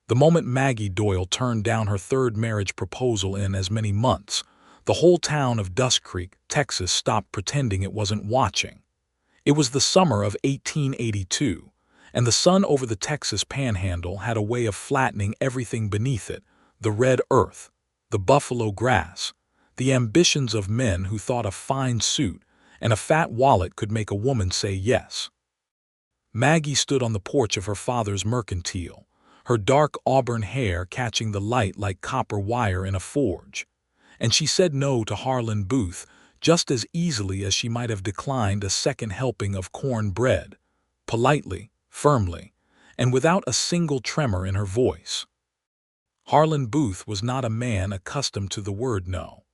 The moment Maggie Doyle turned down her third marriage proposal in as many months, the whole town of Dust Creek, Texas stopped pretending it wasn't watching. It was the summer of 1882, and the sun over the Texas panhandle had a way of flattening everything beneath it: the red earth, the buffalo grass, the ambitions of men who thought a fine suit and a fat wallet could make a woman say yes. Maggie stood on the porch of her father's mercantile, her dark auburn hair catching the light like copper wire in a forge, and she said no to Harlan Booth just as easily as she might have declined a second helping of corn bread, politely, firmly, and without a single tremor in her voice. Harlan Booth was not a man accustomed to the word no.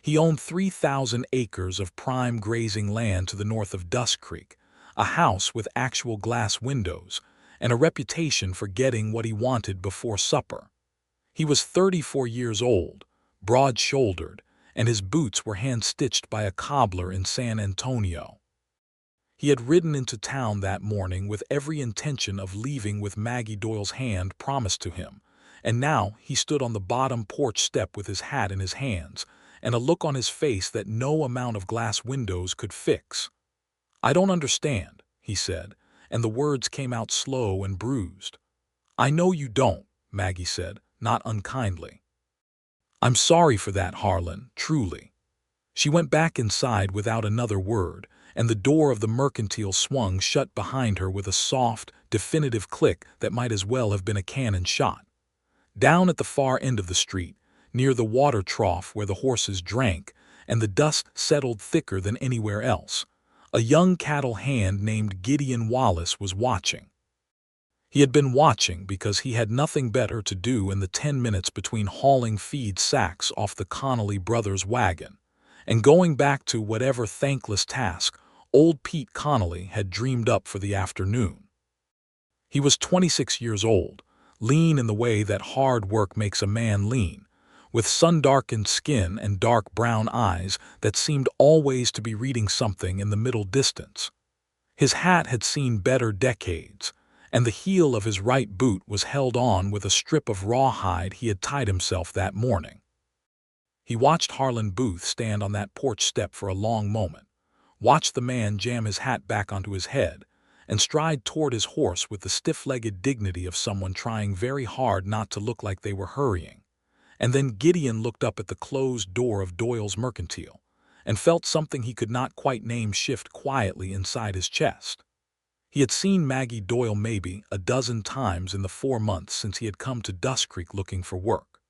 He owned 3,000 acres of prime grazing land to the north of Dust Creek, a house with actual glass windows, and a reputation for getting what he wanted before supper. He was 34 years old, broad-shouldered, and his boots were hand-stitched by a cobbler in San Antonio. He had ridden into town that morning with every intention of leaving with Maggie Doyle's hand promised to him, and now he stood on the bottom porch step with his hat in his hands and a look on his face that no amount of glass windows could fix. "I don't understand," he said, and the words came out slow and bruised. "I know you don't," Maggie said, not unkindly. "I'm sorry for that, Harlan, truly." She went back inside without another word, and the door of the mercantile swung shut behind her with a soft, definitive click that might as well have been a cannon shot. Down at the far end of the street, near the water trough where the horses drank, and the dust settled thicker than anywhere else, a young cattle hand named Gideon Wallace was watching. He had been watching because he had nothing better to do in the 10 minutes between hauling feed sacks off the Connolly brothers' wagon and going back to whatever thankless task old Pete Connolly had dreamed up for the afternoon. He was 26 years old, lean in the way that hard work makes a man lean, with sun-darkened skin and dark brown eyes that seemed always to be reading something in the middle distance. His hat had seen better decades, and the heel of his right boot was held on with a strip of rawhide he had tied himself that morning. He watched Harlan Booth stand on that porch step for a long moment, watched the man jam his hat back onto his head, and stride toward his horse with the stiff-legged dignity of someone trying very hard not to look like they were hurrying. And then Gideon looked up at the closed door of Doyle's mercantile and felt something he could not quite name shift quietly inside his chest. He had seen Maggie Doyle maybe a dozen times in the 4 months since he had come to Dust Creek looking for work.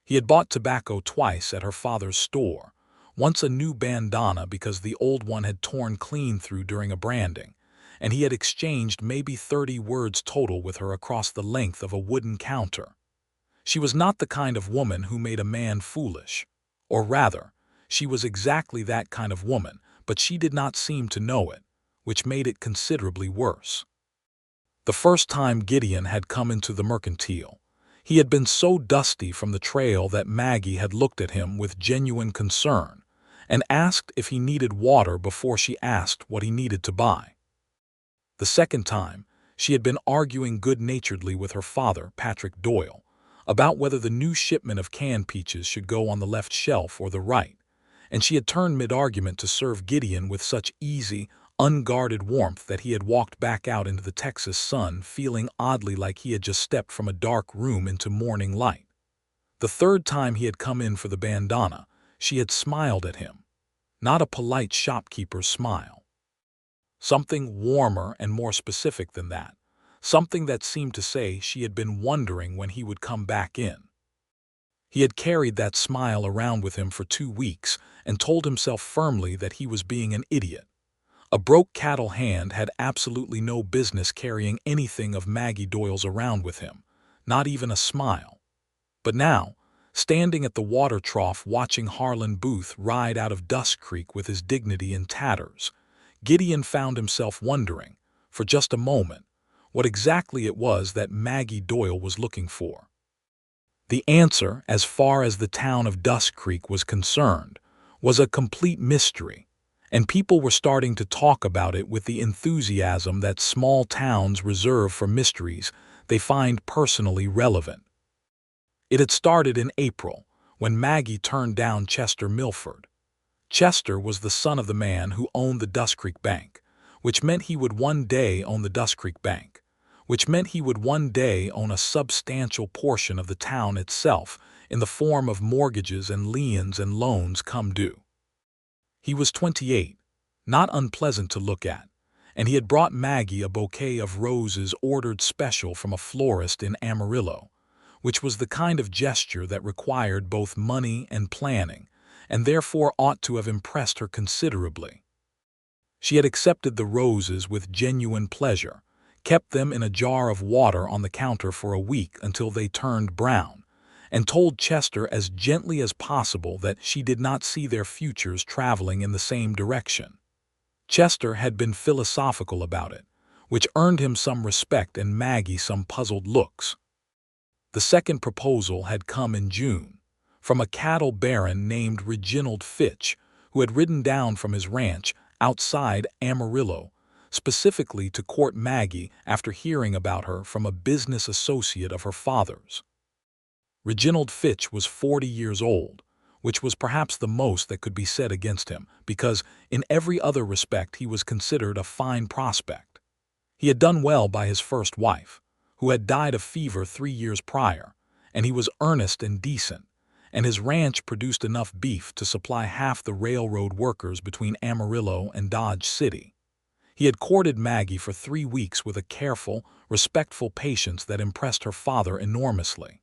He had bought tobacco twice at her father's store, once a new bandana because the old one had torn clean through during a branding, and he had exchanged maybe 30 words total with her across the length of a wooden counter. She was not the kind of woman who made a man foolish. Or rather, she was exactly that kind of woman, but she did not seem to know it, which made it considerably worse. The first time Gideon had come into the mercantile, he had been so dusty from the trail that Maggie had looked at him with genuine concern and asked if he needed water before she asked what he needed to buy. The second time, she had been arguing good-naturedly with her father, Patrick Doyle, about whether the new shipment of canned peaches should go on the left shelf or the right, and she had turned mid-argument to serve Gideon with such easy, unguarded warmth that he had walked back out into the Texas sun feeling oddly like he had just stepped from a dark room into morning light. The third time he had come in for the bandana, she had smiled at him, not a polite shopkeeper's smile. Something warmer and more specific than that, something that seemed to say she had been wondering when he would come back in. He had carried that smile around with him for 2 weeks and told himself firmly that he was being an idiot. A broke cattle hand had absolutely no business carrying anything of Maggie Doyle's around with him, not even a smile. But now, standing at the water trough watching Harlan Booth ride out of Dust Creek with his dignity in tatters, Gideon found himself wondering, for just a moment, what exactly it was that Maggie Doyle was looking for. The answer, as far as the town of Dust Creek was concerned, was a complete mystery, and people were starting to talk about it with the enthusiasm that small towns reserve for mysteries they find personally relevant. It had started in April, when Maggie turned down Chester Milford. Chester was the son of the man who owned the Dust Creek Bank, which meant he would one day own the Dust Creek Bank, which meant he would one day own a substantial portion of the town itself in the form of mortgages and liens and loans come due. He was 28, not unpleasant to look at, and he had brought Maggie a bouquet of roses ordered special from a florist in Amarillo, which was the kind of gesture that required both money and planning, and therefore ought to have impressed her considerably. She had accepted the roses with genuine pleasure, kept them in a jar of water on the counter for a week until they turned brown, and told Chester as gently as possible that she did not see their futures traveling in the same direction. Chester had been philosophical about it, which earned him some respect and Maggie some puzzled looks. The second proposal had come in June, from a cattle baron named Reginald Fitch, who had ridden down from his ranch outside Amarillo, specifically to court Maggie after hearing about her from a business associate of her father's. Reginald Fitch was 40 years old, which was perhaps the most that could be said against him, because in every other respect he was considered a fine prospect. He had done well by his first wife, who had died of fever 3 years prior, and he was earnest and decent, and his ranch produced enough beef to supply half the railroad workers between Amarillo and Dodge City. He had courted Maggie for 3 weeks with a careful, respectful patience that impressed her father enormously.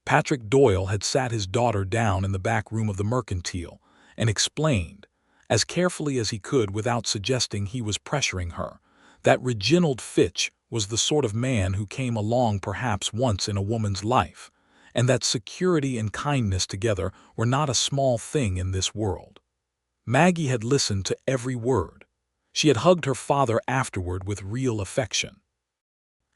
Patrick Doyle had sat his daughter down in the back room of the mercantile and explained, as carefully as he could without suggesting he was pressuring her, that Reginald Fitch was the sort of man who came along perhaps once in a woman's life, and that security and kindness together were not a small thing in this world. Maggie had listened to every word. She had hugged her father afterward with real affection.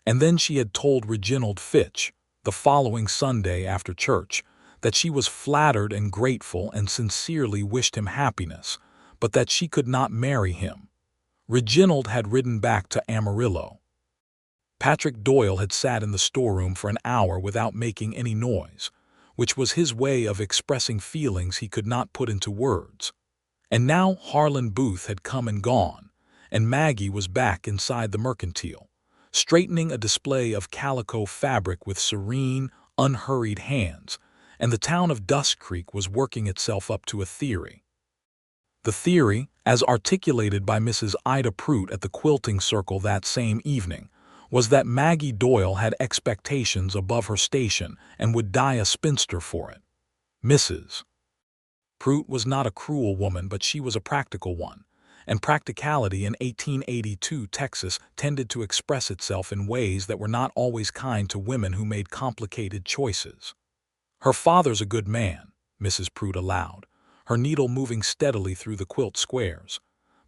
And then she had told Reginald Fitch, the following Sunday after church, that she was flattered and grateful and sincerely wished him happiness, but that she could not marry him. Reginald had ridden back to Amarillo. Patrick Doyle had sat in the storeroom for an hour without making any noise, which was his way of expressing feelings he could not put into words. And now Harlan Booth had come and gone, and Maggie was back inside the mercantile, straightening a display of calico fabric with serene, unhurried hands, and the town of Dust Creek was working itself up to a theory. The theory, as articulated by Mrs. Ida Prout at the quilting circle that same evening, was that Maggie Doyle had expectations above her station and would die a spinster for it. Mrs. Prout was not a cruel woman, but she was a practical one, and practicality in 1882 Texas tended to express itself in ways that were not always kind to women who made complicated choices. "Her father's a good man," Mrs. Prout allowed, her needle moving steadily through the quilt squares.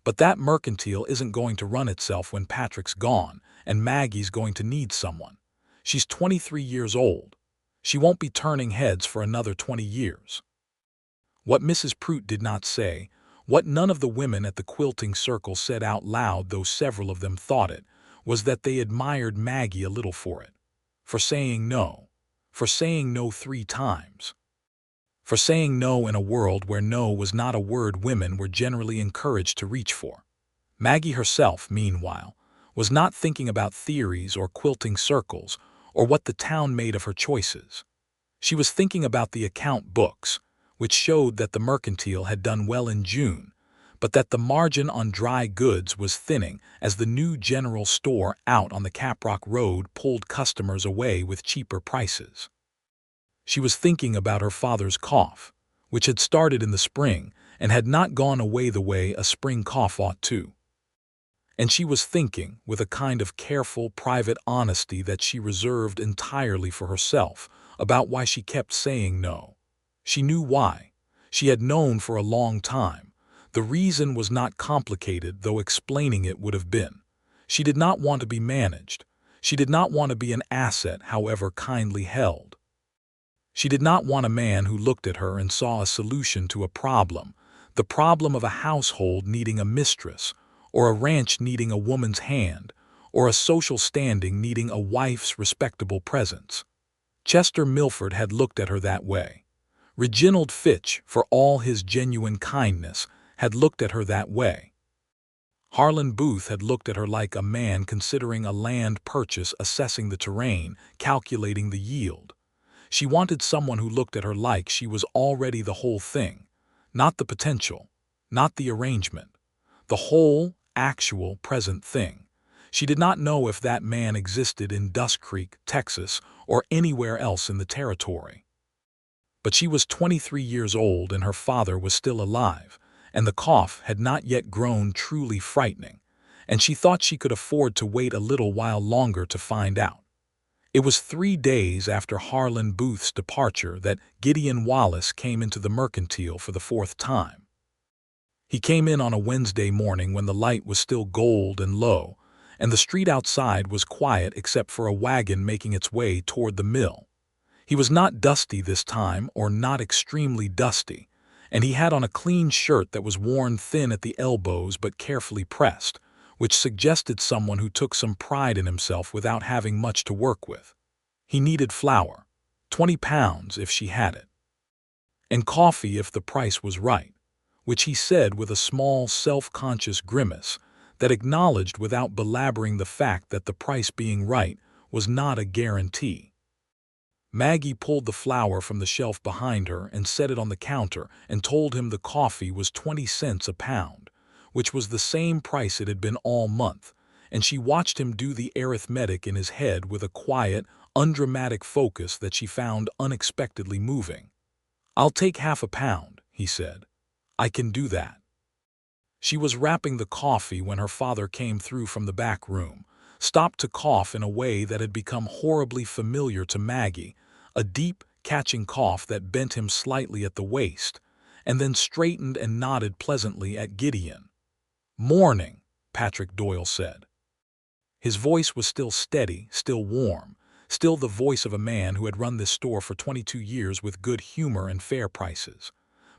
"But that mercantile isn't going to run itself when Patrick's gone, and Maggie's going to need someone. She's 23 years old. She won't be turning heads for another 20 years. What Mrs. Prout did not say, what none of the women at the quilting circle said out loud, though several of them thought it, was that they admired Maggie a little for it. For saying no. For saying no 3 times. For saying no in a world where no was not a word women were generally encouraged to reach for. Maggie herself, meanwhile, was not thinking about theories or quilting circles or what the town made of her choices. She was thinking about the account books, which showed that the mercantile had done well in June, but that the margin on dry goods was thinning as the new general store out on the Caprock Road pulled customers away with cheaper prices. She was thinking about her father's cough, which had started in the spring and had not gone away the way a spring cough ought to. And she was thinking, with a kind of careful, private honesty that she reserved entirely for herself, about why she kept saying no. She knew why. She had known for a long time. The reason was not complicated, though explaining it would have been. She did not want to be managed. She did not want to be an asset, however kindly held. She did not want a man who looked at her and saw a solution to a problem, the problem of a household needing a mistress, or a ranch needing a woman's hand, or a social standing needing a wife's respectable presence. Chester Milford had looked at her that way. Reginald Fitch, for all his genuine kindness, had looked at her that way. Harlan Booth had looked at her like a man considering a land purchase, assessing the terrain, calculating the yield. She wanted someone who looked at her like she was already the whole thing, not the potential, not the arrangement, the whole, actual, present thing. She did not know if that man existed in Dusk Creek, Texas, or anywhere else in the territory. But she was 23 years old and her father was still alive, and the cough had not yet grown truly frightening, and she thought she could afford to wait a little while longer to find out. It was 3 days after Harlan Booth's departure that Gideon Wallace came into the mercantile for the 4th time. He came in on a Wednesday morning when the light was still gold and low, and the street outside was quiet except for a wagon making its way toward the mill. He was not dusty this time, or not extremely dusty, and he had on a clean shirt that was worn thin at the elbows but carefully pressed, which suggested someone who took some pride in himself without having much to work with. He needed flour, 20 pounds if she had it, and coffee if the price was right, which he said with a small self-conscious grimace that acknowledged without belaboring the fact that the price being right was not a guarantee. Maggie pulled the flour from the shelf behind her and set it on the counter and told him the coffee was 20 cents a pound, which was the same price it had been all month, and she watched him do the arithmetic in his head with a quiet, undramatic focus that she found unexpectedly moving. "I'll take half a pound," he said. "I can do that." She was wrapping the coffee when her father came through from the back room, stopped to cough in a way that had become horribly familiar to Maggie, a deep, catching cough that bent him slightly at the waist, and then straightened and nodded pleasantly at Gideon. "Morning," Patrick Doyle said. His voice was still steady, still warm, still the voice of a man who had run this store for 22 years with good humor and fair prices.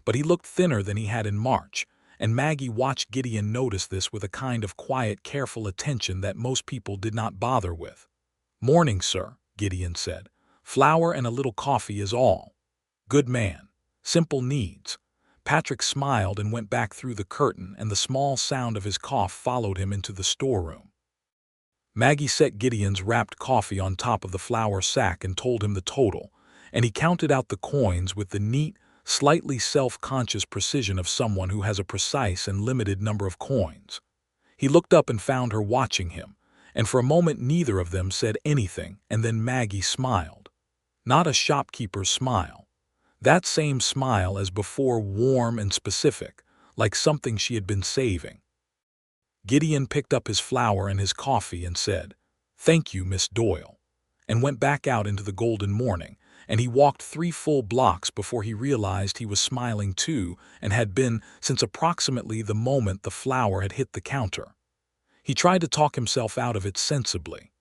But he looked thinner than he had in March, and Maggie watched Gideon notice this with a kind of quiet, careful attention that most people did not bother with. "Morning, sir," Gideon said. "Flour and a little coffee is all." "Good man. Simple needs." Patrick smiled and went back through the curtain, and the small sound of his cough followed him into the storeroom. Maggie set Gideon's wrapped coffee on top of the flour sack and told him the total, and he counted out the coins with the neat, slightly self-conscious precision of someone who has a precise and limited number of coins. He looked up and found her watching him, and for a moment neither of them said anything, and then Maggie smiled. Not a shopkeeper's smile. That same smile as before, warm and specific, like something she had been saving. Gideon picked up his flour and his coffee and said, "Thank you, Miss Doyle," and went back out into the golden morning, and he walked 3 full blocks before he realized he was smiling too, and had been since approximately the moment the flour had hit the counter. He tried to talk himself out of it sensibly.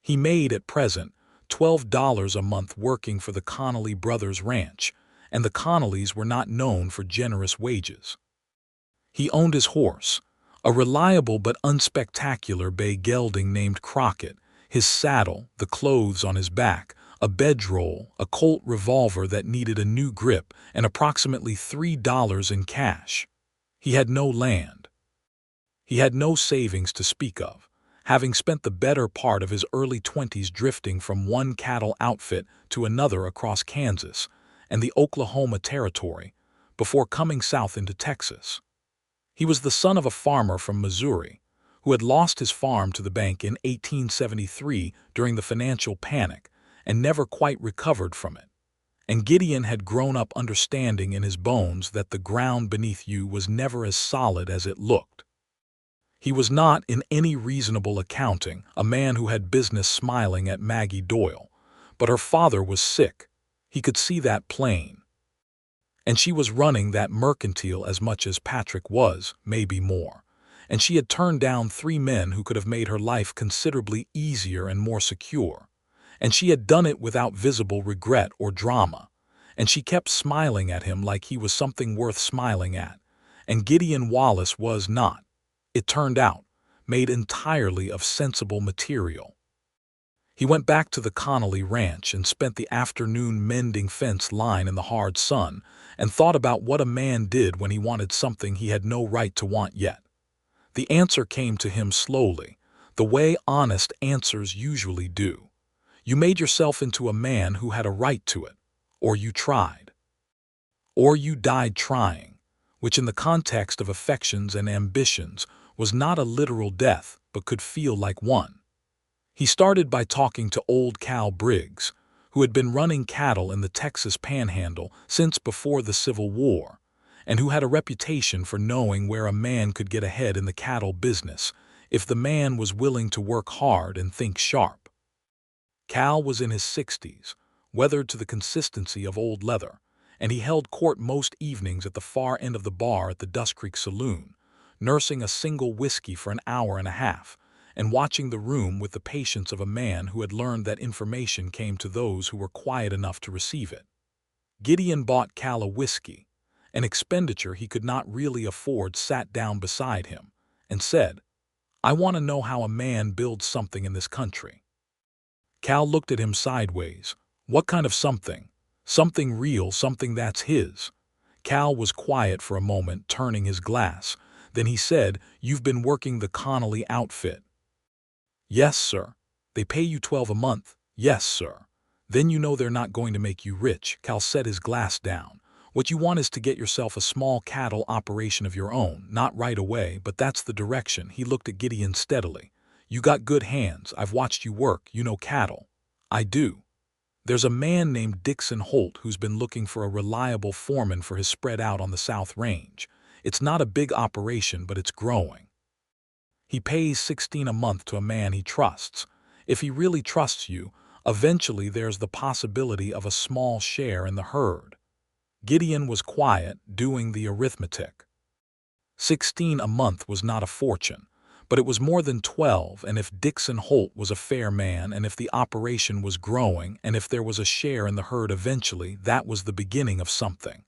He made, at present, $12 a month working for the Connolly Brothers Ranch, and the Connollys were not known for generous wages. He owned his horse, a reliable but unspectacular bay gelding named Crockett, his saddle, the clothes on his back, a bedroll, a Colt revolver that needed a new grip, and approximately $3 in cash. He had no land. He had no savings to speak of, having spent the better part of his early 20s drifting from one cattle outfit to another across Kansas and the Oklahoma Territory before coming south into Texas. He was the son of a farmer from Missouri who had lost his farm to the bank in 1873 during the financial panic and never quite recovered from it. And Gideon had grown up understanding in his bones that the ground beneath you was never as solid as it looked. He was not, in any reasonable accounting, a man who had business smiling at Maggie Doyle, but her father was sick. He could see that plain. And she was running that mercantile as much as Patrick was, maybe more. And she had turned down 3 men who could have made her life considerably easier and more secure. And she had done it without visible regret or drama. And she kept smiling at him like he was something worth smiling at. And Gideon Wallace was not. It turned out, made entirely of sensible material. He went back to the Connolly ranch and spent the afternoon mending fence line in the hard sun and thought about what a man did when he wanted something he had no right to want yet. The answer came to him slowly, the way honest answers usually do. You made yourself into a man who had a right to it, or you tried. Or you died trying, which in the context of affections and ambitions was not a literal death but could feel like one. He started by talking to old Cal Briggs, who had been running cattle in the Texas Panhandle since before the Civil War, and who had a reputation for knowing where a man could get ahead in the cattle business if the man was willing to work hard and think sharp. Cal was in his 60s, weathered to the consistency of old leather, and he held court most evenings at the far end of the bar at the Dust Creek Saloon, nursing a single whiskey for an hour and a half, and watching the room with the patience of a man who had learned that information came to those who were quiet enough to receive it. Gideon bought Cal a whiskey, an expenditure he could not really afford, sat down beside him, and said, "I want to know how a man builds something in this country." Cal looked at him sideways. What kind of something? Something real, something that's his. Cal was quiet for a moment, turning his glass. Then he said, "You've been working the Connolly outfit." "Yes, sir." "They pay you $12 a month?" "Yes, sir." "Then you know they're not going to make you rich." Cal set his glass down. "What you want is to get yourself a small cattle operation of your own, not right away, but that's the direction." He looked at Gideon steadily. "You got good hands. I've watched you work. You know cattle." "I do." "There's a man named Dixon Holt who's been looking for a reliable foreman for his spread out on the South Range. It's not a big operation, but it's growing. He pays $16 a month to a man he trusts. If he really trusts you, eventually there's the possibility of a small share in the herd." Gideon was quiet, doing the arithmetic. 16 a month was not a fortune, but it was more than 12, and if Dixon Holt was a fair man, and if the operation was growing, and if there was a share in the herd eventually, that was the beginning of something.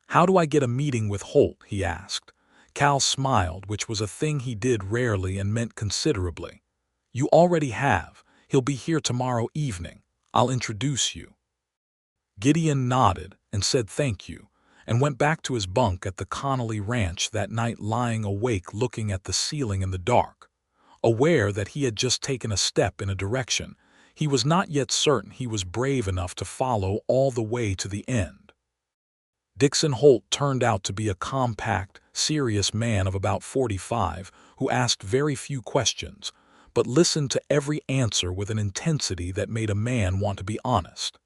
"How do I get a meeting with Holt?" he asked. Cal smiled, which was a thing he did rarely and meant considerably. "You already have. He'll be here tomorrow evening. I'll introduce you." Gideon nodded and said thank you, and went back to his bunk at the Connolly ranch that night, lying awake looking at the ceiling in the dark. Aware that he had just taken a step in a direction, he was not yet certain he was brave enough to follow all the way to the end. Dixon Holt turned out to be a compact, serious man of about 45 who asked very few questions, but listened to every answer with an intensity that made a man want to be honest.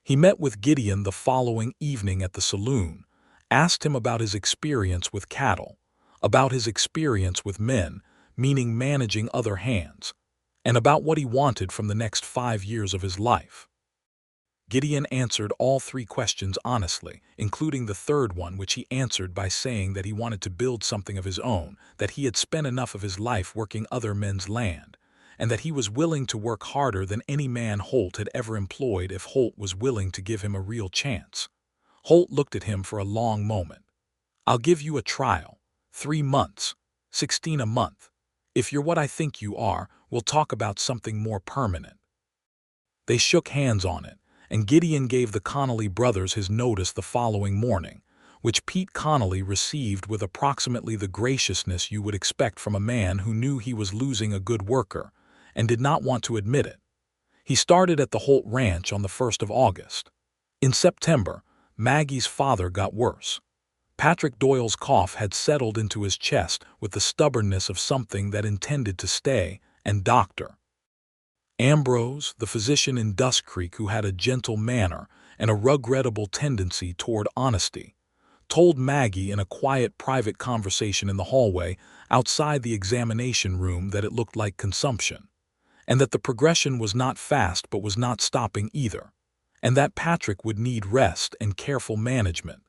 He met with Gideon the following evening at the saloon, asked him about his experience with cattle, about his experience with men, meaning managing other hands, and about what he wanted from the next 5 years of his life. Gideon answered all 3 questions honestly, including the third one, which he answered by saying that he wanted to build something of his own, that he had spent enough of his life working other men's land, and that he was willing to work harder than any man Holt had ever employed if Holt was willing to give him a real chance. Holt looked at him for a long moment. "I'll give you a trial. 3 months. 16 a month. If you're what I think you are, we'll talk about something more permanent." They shook hands on it, and Gideon gave the Connolly brothers his notice the following morning, which Pete Connolly received with approximately the graciousness you would expect from a man who knew he was losing a good worker and did not want to admit it. He started at the Holt Ranch on the 1st of August. In September, Maggie's father got worse. Patrick Doyle's cough had settled into his chest with the stubbornness of something that intended to stay, and Dr. Ambrose, the physician in Dust Creek who had a gentle manner and a regrettable tendency toward honesty, told Maggie in a quiet private conversation in the hallway outside the examination room that it looked like consumption, and that the progression was not fast but was not stopping either, and that Patrick would need rest and careful management,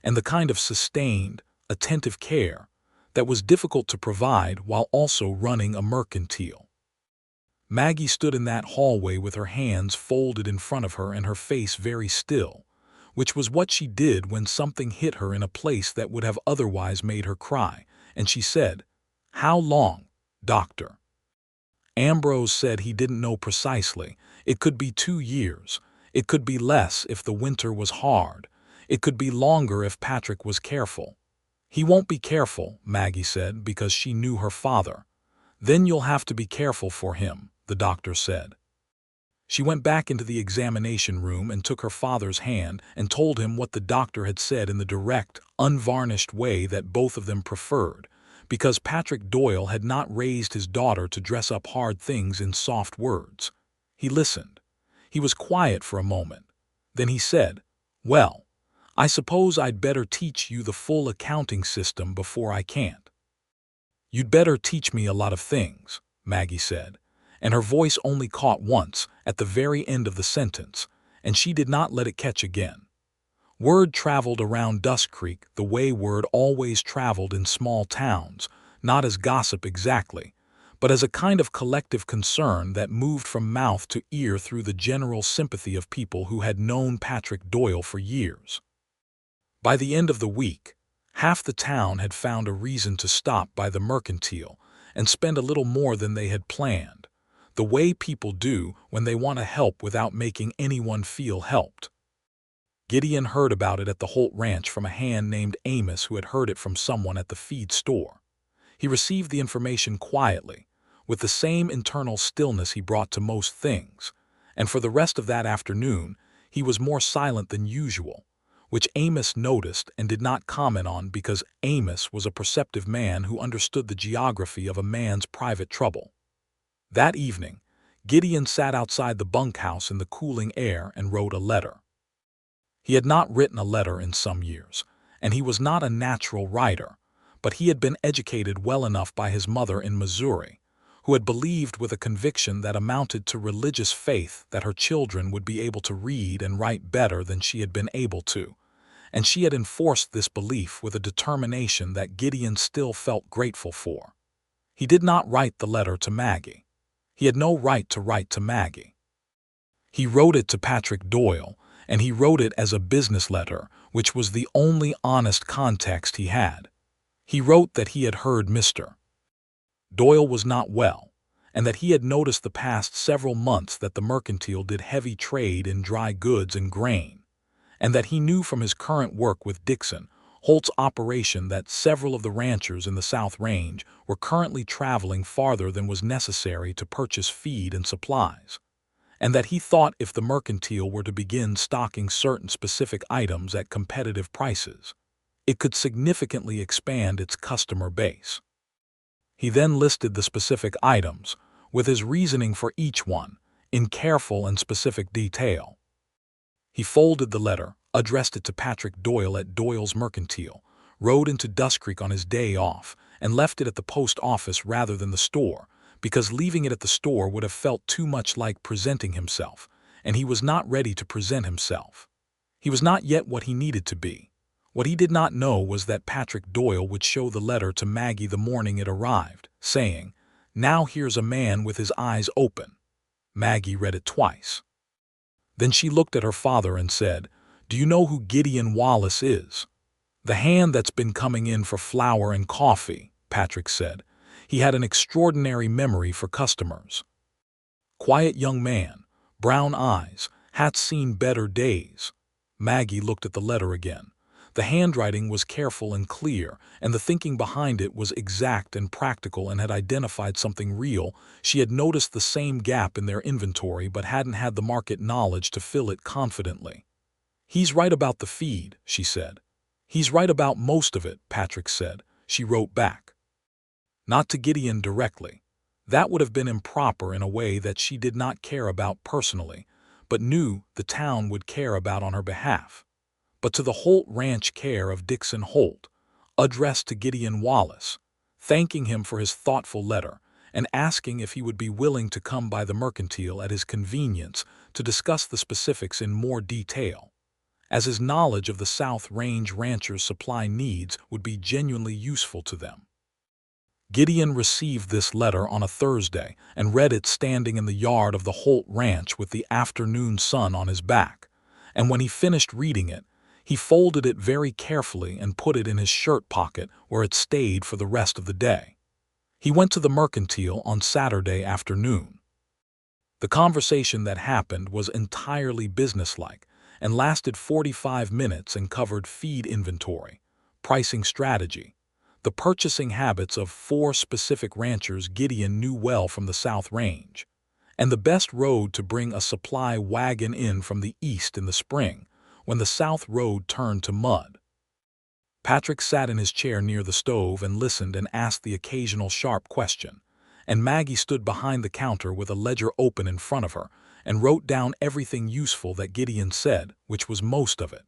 and the kind of sustained, attentive care that was difficult to provide while also running a mercantile. Maggie stood in that hallway with her hands folded in front of her and her face very still, which was what she did when something hit her in a place that would have otherwise made her cry, and she said, "How long?" Doctor. Ambrose said he didn't know precisely. It could be 2 years. It could be less if the winter was hard. It could be longer if Patrick was careful. He won't be careful, Maggie said, because she knew her father. Then you'll have to be careful for him, the doctor said. She went back into the examination room and took her father's hand and told him what the doctor had said in the direct, unvarnished way that both of them preferred, because Patrick Doyle had not raised his daughter to dress up hard things in soft words. He listened. He was quiet for a moment. Then he said, "Well, I suppose I'd better teach you the full accounting system before I can't." "You'd better teach me a lot of things," Maggie said, and her voice only caught once, at the very end of the sentence, and she did not let it catch again. Word traveled around Dusk Creek the way word always traveled in small towns, not as gossip exactly, but as a kind of collective concern that moved from mouth to ear through the general sympathy of people who had known Patrick Doyle for years. By the end of the week, half the town had found a reason to stop by the mercantile and spend a little more than they had planned, the way people do when they want to help without making anyone feel helped. Gideon heard about it at the Holt Ranch from a hand named Amos who had heard it from someone at the feed store. He received the information quietly, with the same internal stillness he brought to most things, and for the rest of that afternoon he was more silent than usual, which Amos noticed and did not comment on because Amos was a perceptive man who understood the geography of a man's private trouble. That evening, Gideon sat outside the bunkhouse in the cooling air and wrote a letter. He had not written a letter in some years, and he was not a natural writer, but he had been educated well enough by his mother in Missouri, who had believed with a conviction that amounted to religious faith that her children would be able to read and write better than she had been able to, and she had enforced this belief with a determination that Gideon still felt grateful for. He did not write the letter to Maggie. He had no right to write to Maggie. He wrote it to Patrick Doyle, and he wrote it as a business letter, which was the only honest context he had. He wrote that he had heard Mr. Doyle was not well, and that he had noticed the past several months that the mercantile did heavy trade in dry goods and grain, and that he knew from his current work with Dixon, Holt's operation, that several of the ranchers in the South Range were currently traveling farther than was necessary to purchase feed and supplies, and that he thought if the mercantile were to begin stocking certain specific items at competitive prices, it could significantly expand its customer base. He then listed the specific items, with his reasoning for each one, in careful and specific detail. He folded the letter, addressed it to Patrick Doyle at Doyle's Mercantile, rode into Dusk Creek on his day off, and left it at the post office rather than the store, because leaving it at the store would have felt too much like presenting himself, and he was not ready to present himself. He was not yet what he needed to be. What he did not know was that Patrick Doyle would show the letter to Maggie the morning it arrived, saying, "Now here's a man with his eyes open." Maggie read it twice. Then she looked at her father and said, "Do you know who Gideon Wallace is?" "The hand that's been coming in for flour and coffee," Patrick said. He had an extraordinary memory for customers. Quiet young man, brown eyes, had seen better days. Maggie looked at the letter again. The handwriting was careful and clear, and the thinking behind it was exact and practical and had identified something real. She had noticed the same gap in their inventory but hadn't had the market knowledge to fill it confidently. "He's right about the feed," she said. "He's right about most of it," Patrick said. She wrote back. Not to Gideon directly. That would have been improper in a way that she did not care about personally, but knew the town would care about on her behalf. But to the Holt Ranch care of Dixon Holt, addressed to Gideon Wallace, thanking him for his thoughtful letter and asking if he would be willing to come by the mercantile at his convenience to discuss the specifics in more detail, as his knowledge of the South Range ranchers' supply needs would be genuinely useful to them. Gideon received this letter on a Thursday and read it standing in the yard of the Holt Ranch with the afternoon sun on his back, and when he finished reading it, he folded it very carefully and put it in his shirt pocket where it stayed for the rest of the day. He went to the mercantile on Saturday afternoon. The conversation that happened was entirely businesslike and lasted 45 minutes and covered feed inventory, pricing strategy, the purchasing habits of 4 specific ranchers Gideon knew well from the South Range, and the best road to bring a supply wagon in from the east in the spring when the South Road turned to mud. Patrick sat in his chair near the stove and listened and asked the occasional sharp question, and Maggie stood behind the counter with a ledger open in front of her and wrote down everything useful that Gideon said, which was most of it.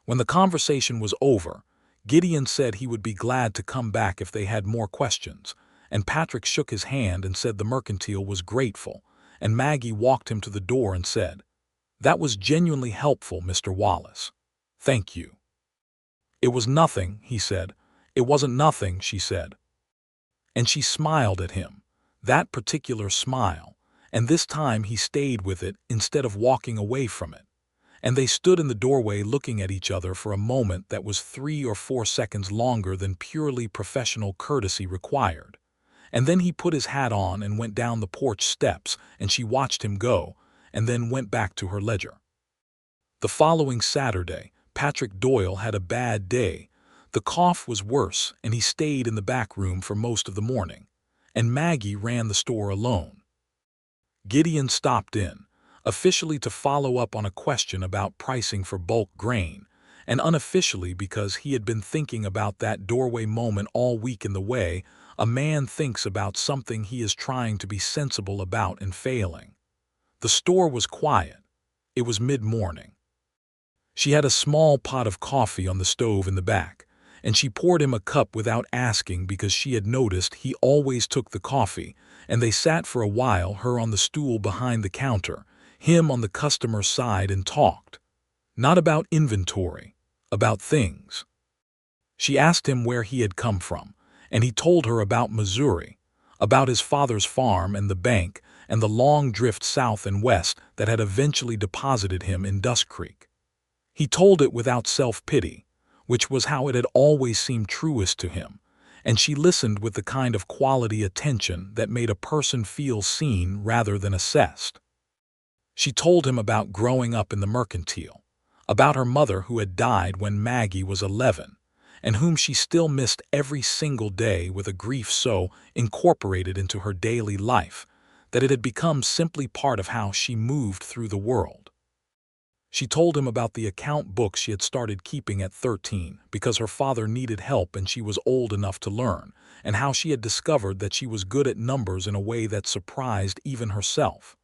When the conversation was over, Gideon said he would be glad to come back if they had more questions, and Patrick shook his hand and said the mercantile was grateful, and Maggie walked him to the door and said, "That was genuinely helpful, Mr. Wallace. Thank you." "It was nothing," he said. "It wasn't nothing," she said. And she smiled at him, that particular smile, and this time he stayed with it instead of walking away from it. And they stood in the doorway looking at each other for a moment that was 3 or 4 seconds longer than purely professional courtesy required. And then he put his hat on and went down the porch steps, and she watched him go, and then went back to her ledger. The following Saturday, Patrick Doyle had a bad day. The cough was worse, and he stayed in the back room for most of the morning, and Maggie ran the store alone. Gideon stopped in, officially to follow up on a question about pricing for bulk grain, and unofficially because he had been thinking about that doorway moment all week in the way a man thinks about something he is trying to be sensible about and failing. The store was quiet. It was mid-morning. She had a small pot of coffee on the stove in the back, and she poured him a cup without asking because she had noticed he always took the coffee, and they sat for a while, her on the stool behind the counter, him on the customer side, and talked. Not about inventory, about things. She asked him where he had come from, and he told her about Missouri, about his father's farm and the bank and the long drift south and west that had eventually deposited him in Dust Creek. He told it without self-pity, which was how it had always seemed truest to him, and she listened with the kind of quality attention that made a person feel seen rather than assessed. She told him about growing up in the mercantile, about her mother who had died when Maggie was 11, and whom she still missed every single day with a grief so incorporated into her daily life that it had become simply part of how she moved through the world. She told him about the account books she had started keeping at 13 because her father needed help and she was old enough to learn, and how she had discovered that she was good at numbers in a way that surprised even herself.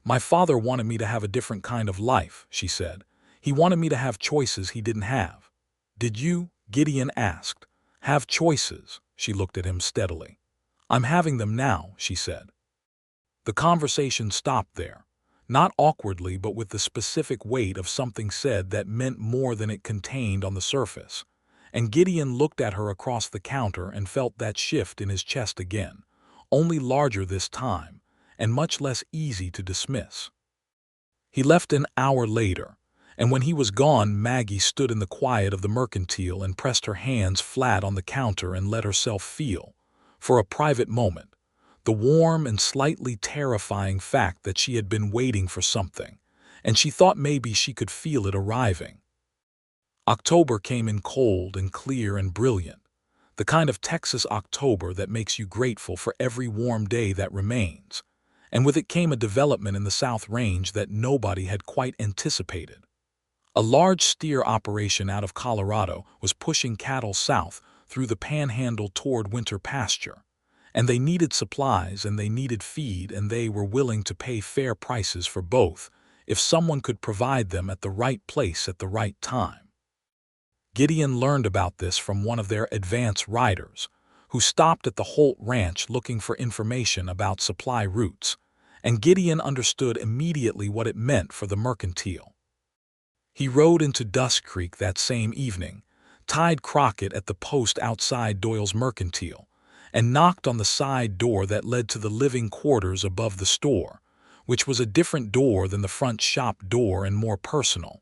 "My father wanted me to have a different kind of life," she said. "He wanted me to have choices he didn't have." "Did you?" Gideon asked. "Have choices?" She looked at him steadily. "I'm having them now," she said. The conversation stopped there, not awkwardly but with the specific weight of something said that meant more than it contained on the surface, and Gideon looked at her across the counter and felt that shift in his chest again, only larger this time, and much less easy to dismiss. He left an hour later, and when he was gone, Maggie stood in the quiet of the mercantile and pressed her hands flat on the counter and let herself feel, for a private moment, the warm and slightly terrifying fact that she had been waiting for something, and she thought maybe she could feel it arriving. October came in cold and clear and brilliant, the kind of Texas October that makes you grateful for every warm day that remains, and with it came a development in the South Range that nobody had quite anticipated. A large steer operation out of Colorado was pushing cattle south through the panhandle toward winter pasture, and they needed supplies and they needed feed, and they were willing to pay fair prices for both if someone could provide them at the right place at the right time. Gideon learned about this from one of their advance riders, who stopped at the Holt Ranch looking for information about supply routes, and Gideon understood immediately what it meant for the mercantile. He rode into Dust Creek that same evening, tied Crockett at the post outside Doyle's mercantile, and knocked on the side door that led to the living quarters above the store, which was a different door than the front shop door and more personal,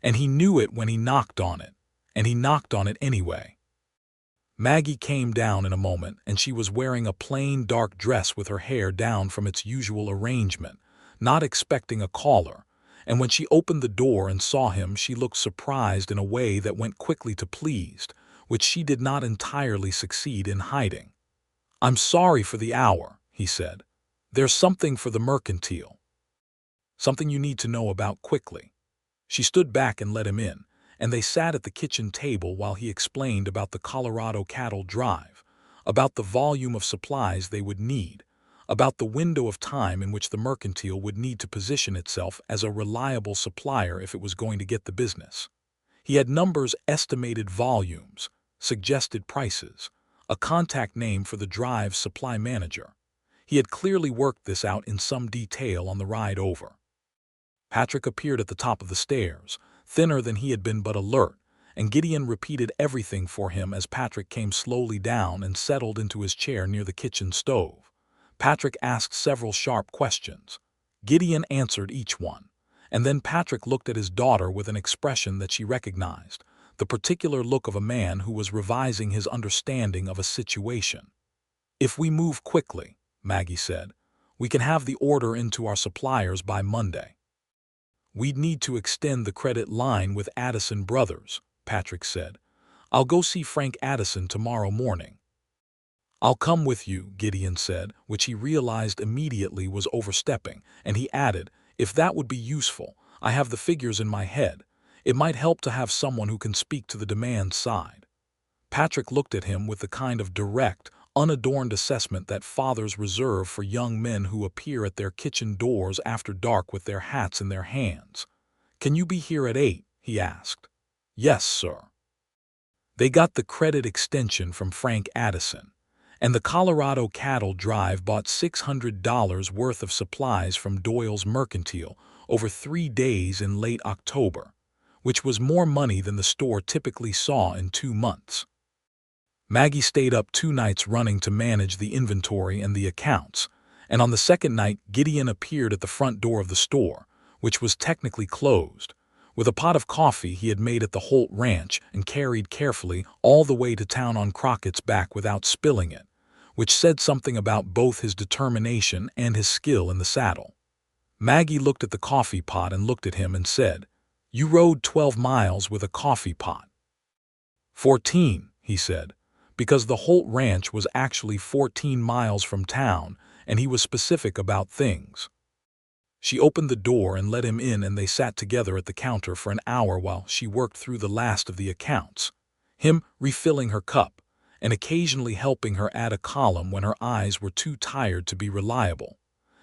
and he knew it when he knocked on it, and he knocked on it anyway. Maggie came down in a moment, and she was wearing a plain dark dress with her hair down from its usual arrangement, not expecting a caller, and when she opened the door and saw him she looked surprised in a way that went quickly to pleased, which she did not entirely succeed in hiding. "I'm sorry for the hour," he said. "There's something for the mercantile. Something you need to know about quickly." She stood back and let him in, and they sat at the kitchen table while he explained about the Colorado cattle drive, about the volume of supplies they would need, about the window of time in which the mercantile would need to position itself as a reliable supplier if it was going to get the business. He had numbers, estimated volumes, suggested prices, a contact name for the drive's supply manager. He had clearly worked this out in some detail on the ride over. Patrick appeared at the top of the stairs, thinner than he had been but alert, and Gideon repeated everything for him as Patrick came slowly down and settled into his chair near the kitchen stove. Patrick asked several sharp questions. Gideon answered each one, and then Patrick looked at his daughter with an expression that she recognized, the particular look of a man who was revising his understanding of a situation. "If we move quickly," Maggie said, "we can have the order into our suppliers by Monday." "We'd need to extend the credit line with Addison Brothers," Patrick said. "I'll go see Frank Addison tomorrow morning." "I'll come with you," Gideon said, which he realized immediately was overstepping, and he added, "If that would be useful, I have the figures in my head. It might help to have someone who can speak to the demand side." Patrick looked at him with the kind of direct, unadorned assessment that fathers reserve for young men who appear at their kitchen doors after dark with their hats in their hands. "Can you be here at 8?" he asked. "Yes, sir." They got the credit extension from Frank Addison, and the Colorado cattle drive bought $600 worth of supplies from Doyle's mercantile over 3 days in late October, which was more money than the store typically saw in 2 months. Maggie stayed up 2 nights running to manage the inventory and the accounts, and on the second night Gideon appeared at the front door of the store, which was technically closed, with a pot of coffee he had made at the Holt Ranch and carried carefully all the way to town on Crockett's back without spilling it, which said something about both his determination and his skill in the saddle. Maggie looked at the coffee pot and looked at him and said, "You rode 12 miles with a coffee pot." 14, he said, because the Holt Ranch was actually 14 miles from town, and he was specific about things. She opened the door and let him in, and they sat together at the counter for an hour while she worked through the last of the accounts, him refilling her cup and occasionally helping her add a column when her eyes were too tired to be reliable.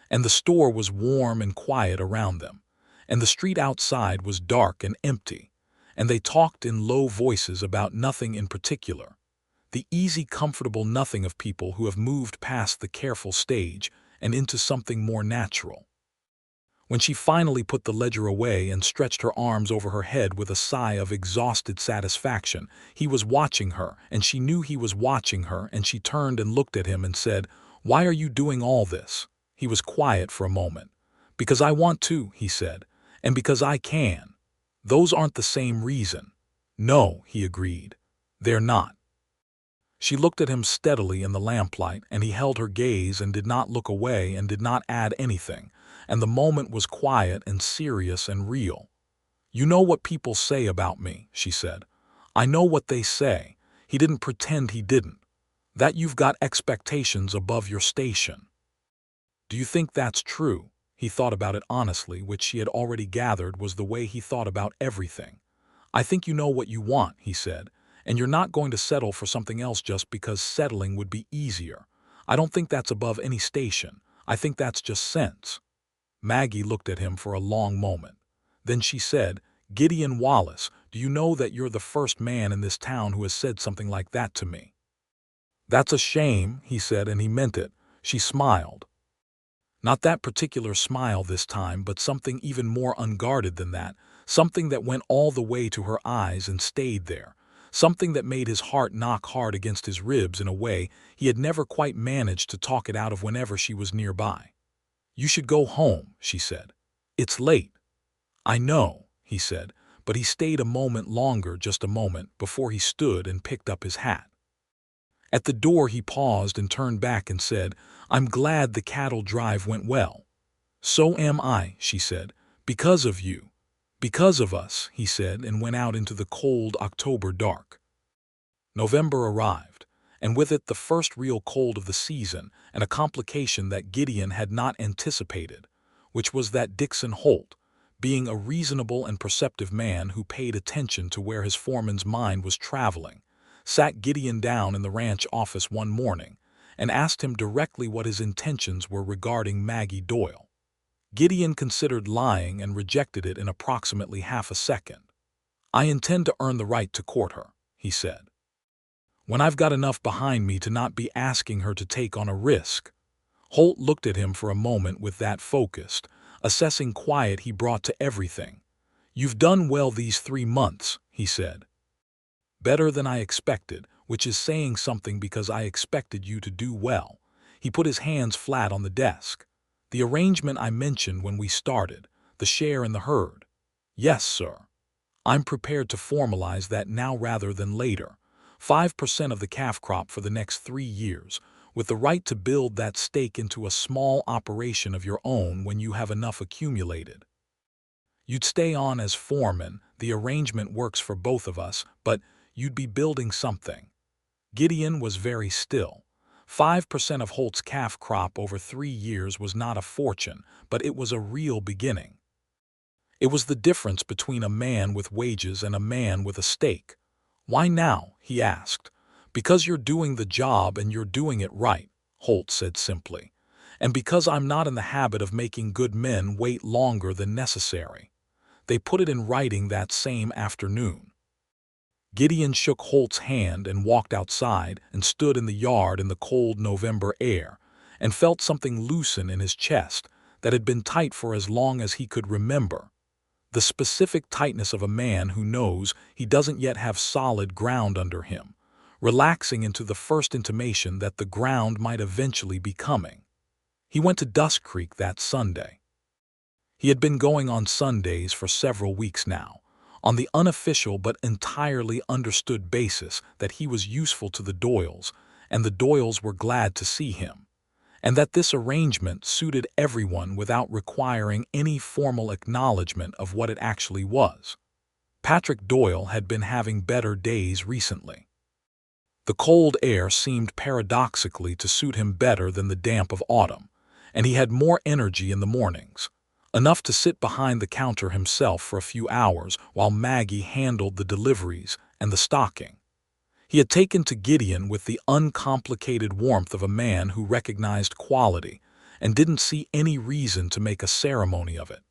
And the store was warm and quiet around them, and the street outside was dark and empty, and they talked in low voices about nothing in particular. The easy, comfortable nothing of people who have moved past the careful stage and into something more natural. When she finally put the ledger away and stretched her arms over her head with a sigh of exhausted satisfaction, he was watching her, and she knew he was watching her, and she turned and looked at him and said, "Why are you doing all this?" He was quiet for a moment. "Because I want to," he said, "and because I can. Those aren't the same reason." "No," he agreed. "They're not." She looked at him steadily in the lamplight, and he held her gaze and did not look away and did not add anything, and the moment was quiet and serious and real. "You know what people say about me," she said. "I know what they say." He didn't pretend he didn't. "That you've got expectations above your station." "Do you think that's true?" He thought about it honestly, which she had already gathered was the way he thought about everything. "I think you know what you want," he said, "and you're not going to settle for something else just because settling would be easier. I don't think that's above any station. I think that's just sense." Maggie looked at him for a long moment. Then she said, "Gideon Wallace, do you know that you're the first man in this town who has said something like that to me?" "That's a shame," he said, and he meant it. She smiled. Not that particular smile this time, but something even more unguarded than that, something that went all the way to her eyes and stayed there, something that made his heart knock hard against his ribs in a way he had never quite managed to talk it out of whenever she was nearby. "You should go home," she said. "It's late." "I know," he said, but he stayed a moment longer, just a moment, before he stood and picked up his hat. At the door he paused and turned back and said, "I'm glad the cattle drive went well." "So am I," she said. "Because of you." "Because of us," he said, and went out into the cold October dark. November arrived, and with it the first real cold of the season, and a complication that Gideon had not anticipated, which was that Dixon Holt, being a reasonable and perceptive man who paid attention to where his foreman's mind was traveling, sat Gideon down in the ranch office one morning and asked him directly what his intentions were regarding Maggie Doyle. Gideon considered lying and rejected it in approximately half a second. "I intend to earn the right to court her," he said, "when I've got enough behind me to not be asking her to take on a risk." Holt looked at him for a moment with that focused, assessing quiet he brought to everything. "You've done well these 3 months," he said. "Better than I expected, which is saying something because I expected you to do well." He put his hands flat on the desk. "The arrangement I mentioned when we started, the share in the herd." "Yes, sir. I'm prepared to formalize that now rather than later. 5% of the calf crop for the next 3 years, with the right to build that stake into a small operation of your own when you have enough accumulated. You'd stay on as foreman, the arrangement works for both of us, but you'd be building something." Gideon was very still. 5% of Holt's calf crop over 3 years was not a fortune, but it was a real beginning. It was the difference between a man with wages and a man with a stake. "Why now?" he asked. "Because you're doing the job and you're doing it right," Holt said simply. "And because I'm not in the habit of making good men wait longer than necessary." They put it in writing that same afternoon. Gideon shook Holt's hand and walked outside and stood in the yard in the cold November air and felt something loosen in his chest that had been tight for as long as he could remember. The specific tightness of a man who knows he doesn't yet have solid ground under him, relaxing into the first intimation that the ground might eventually be coming. He went to Dusk Creek that Sunday. He had been going on Sundays for several weeks now, on the unofficial but entirely understood basis that he was useful to the Doyles, and the Doyles were glad to see him, and that this arrangement suited everyone without requiring any formal acknowledgement of what it actually was. Patrick Doyle had been having better days recently. The cold air seemed paradoxically to suit him better than the damp of autumn, and he had more energy in the mornings, enough to sit behind the counter himself for a few hours while Maggie handled the deliveries and the stocking. He had taken to Gideon with the uncomplicated warmth of a man who recognized quality and didn't see any reason to make a ceremony of it.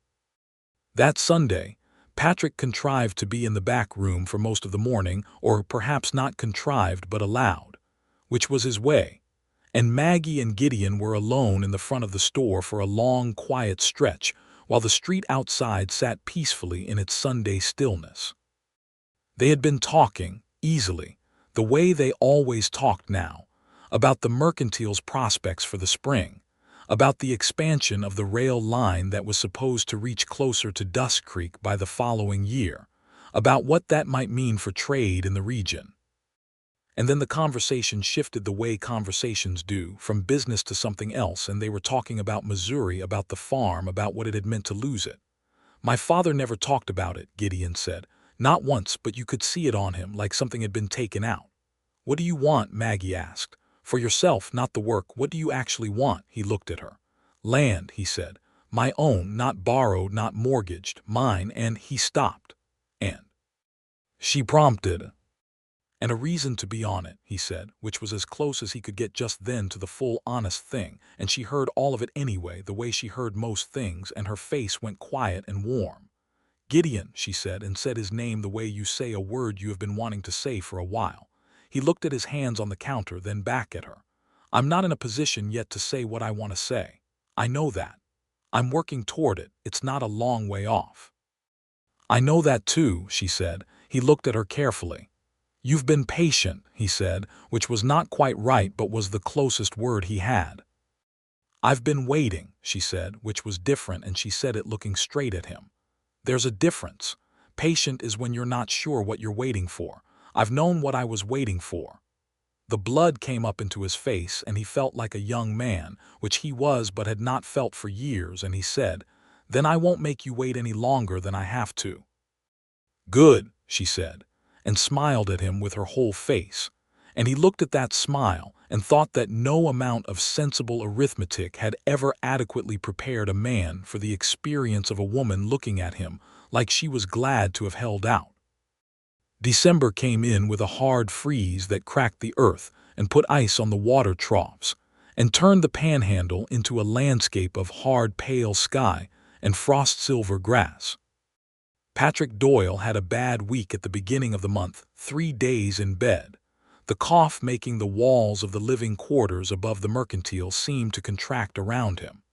That Sunday, Patrick contrived to be in the back room for most of the morning, or perhaps not contrived but allowed, which was his way, and Maggie and Gideon were alone in the front of the store for a long, quiet stretch while the street outside sat peacefully in its Sunday stillness. They had been talking, easily, the way they always talked now, about the mercantile's prospects for the spring, about the expansion of the rail line that was supposed to reach closer to Dusk Creek by the following year, about what that might mean for trade in the region. And then the conversation shifted the way conversations do, from business to something else, and they were talking about Missouri, about the farm, about what it had meant to lose it. "My father never talked about it," Gideon said. "Not once, but you could see it on him, like something had been taken out." "What do you want?" Maggie asked. "For yourself, not the work. What do you actually want?" He looked at her. "Land," he said. "My own, not borrowed, not mortgaged, mine," and he stopped. "And?" she prompted. "And a reason to be on it," he said, which was as close as he could get just then to the full honest thing, and she heard all of it anyway, the way she heard most things, and her face went quiet and warm. "Gideon," she said, and said his name the way you say a word you have been wanting to say for a while. He looked at his hands on the counter, then back at her. "I'm not in a position yet to say what I want to say. I know that. I'm working toward it. It's not a long way off." "I know that too," she said. He looked at her carefully. "You've been patient," he said, which was not quite right but was the closest word he had. "I've been waiting," she said, which was different, and she said it looking straight at him. "There's a difference. Patient is when you're not sure what you're waiting for. I've known what I was waiting for." The blood came up into his face, and he felt like a young man, which he was but had not felt for years, and he said, "Then I won't make you wait any longer than I have to." "Good," she said, and smiled at him with her whole face. And he looked at that smile and thought that no amount of sensible arithmetic had ever adequately prepared a man for the experience of a woman looking at him like she was glad to have held out. December came in with a hard freeze that cracked the earth and put ice on the water troughs, and turned the panhandle into a landscape of hard pale sky and frost-silver grass. Patrick Doyle had a bad week at the beginning of the month, 3 days in bed. The cough making the walls of the living quarters above the mercantile seem to contract around him.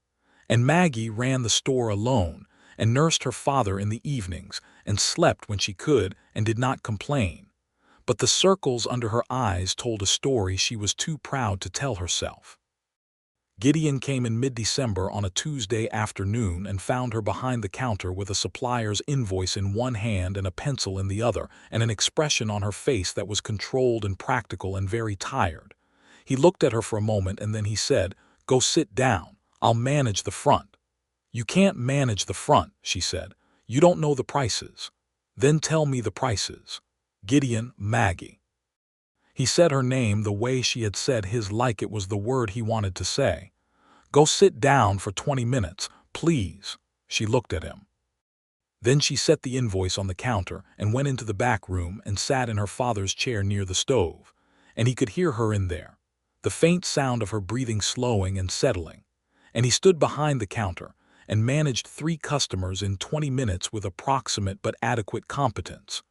And Maggie ran the store alone, and nursed her father in the evenings, and slept when she could, and did not complain. But the circles under her eyes told a story she was too proud to tell herself. Gideon came in mid-December on a Tuesday afternoon and found her behind the counter with a supplier's invoice in one hand and a pencil in the other, and an expression on her face that was controlled and practical and very tired. He looked at her for a moment, and then he said, "Go sit down. I'll manage the front." "You can't manage the front," she said. "You don't know the prices." "Then tell me the prices." "Gideon, Maggie." He said her name the way she had said his, like it was the word he wanted to say. "Go sit down for 20 minutes, please." She looked at him. Then she set the invoice on the counter and went into the back room and sat in her father's chair near the stove, and he could hear her in there, the faint sound of her breathing slowing and settling. And he stood behind the counter and managed 3 customers in 20 minutes with approximate but adequate competence,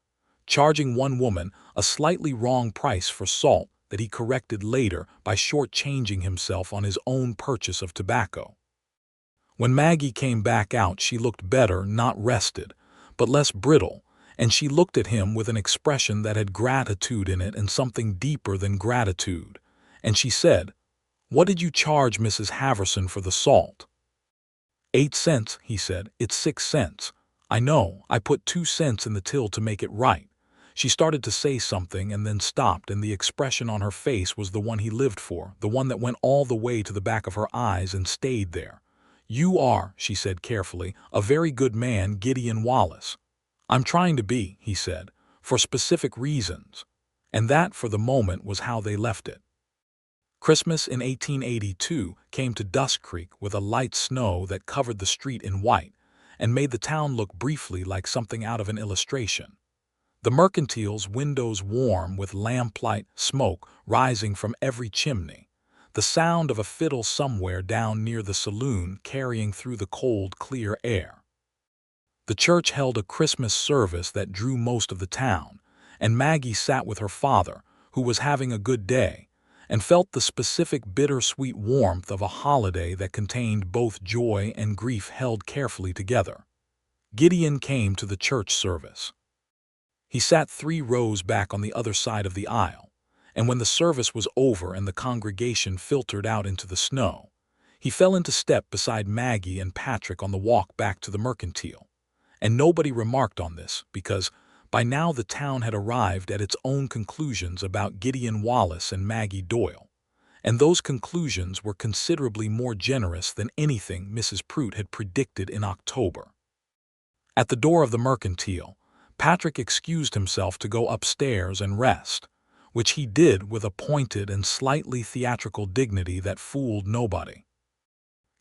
charging one woman a slightly wrong price for salt that he corrected later by short-changing himself on his own purchase of tobacco. When Maggie came back out, she looked better, not rested, but less brittle, and she looked at him with an expression that had gratitude in it and something deeper than gratitude. And she said, "What did you charge Mrs. Haverson for the salt?" 8 cents, he said. "It's 6 cents. I know, I put 2 cents in the till to make it right." She started to say something and then stopped, and the expression on her face was the one he lived for, the one that went all the way to the back of her eyes and stayed there. "You are," she said carefully, "a very good man, Gideon Wallace." "I'm trying to be," he said, "for specific reasons." And that, for the moment, was how they left it. Christmas in 1882 came to Dusk Creek with a light snow that covered the street in white and made the town look briefly like something out of an illustration. The mercantile's windows warm with lamplight, smoke rising from every chimney, the sound of a fiddle somewhere down near the saloon carrying through the cold, clear air. The church held a Christmas service that drew most of the town, and Maggie sat with her father, who was having a good day, and felt the specific bittersweet warmth of a holiday that contained both joy and grief held carefully together. Gideon came to the church service. He sat 3 rows back on the other side of the aisle, and when the service was over and the congregation filtered out into the snow, he fell into step beside Maggie and Patrick on the walk back to the mercantile. And nobody remarked on this, because by now the town had arrived at its own conclusions about Gideon Wallace and Maggie Doyle, and those conclusions were considerably more generous than anything Mrs. Prout had predicted in October. At the door of the mercantile, Patrick excused himself to go upstairs and rest, which he did with a pointed and slightly theatrical dignity that fooled nobody.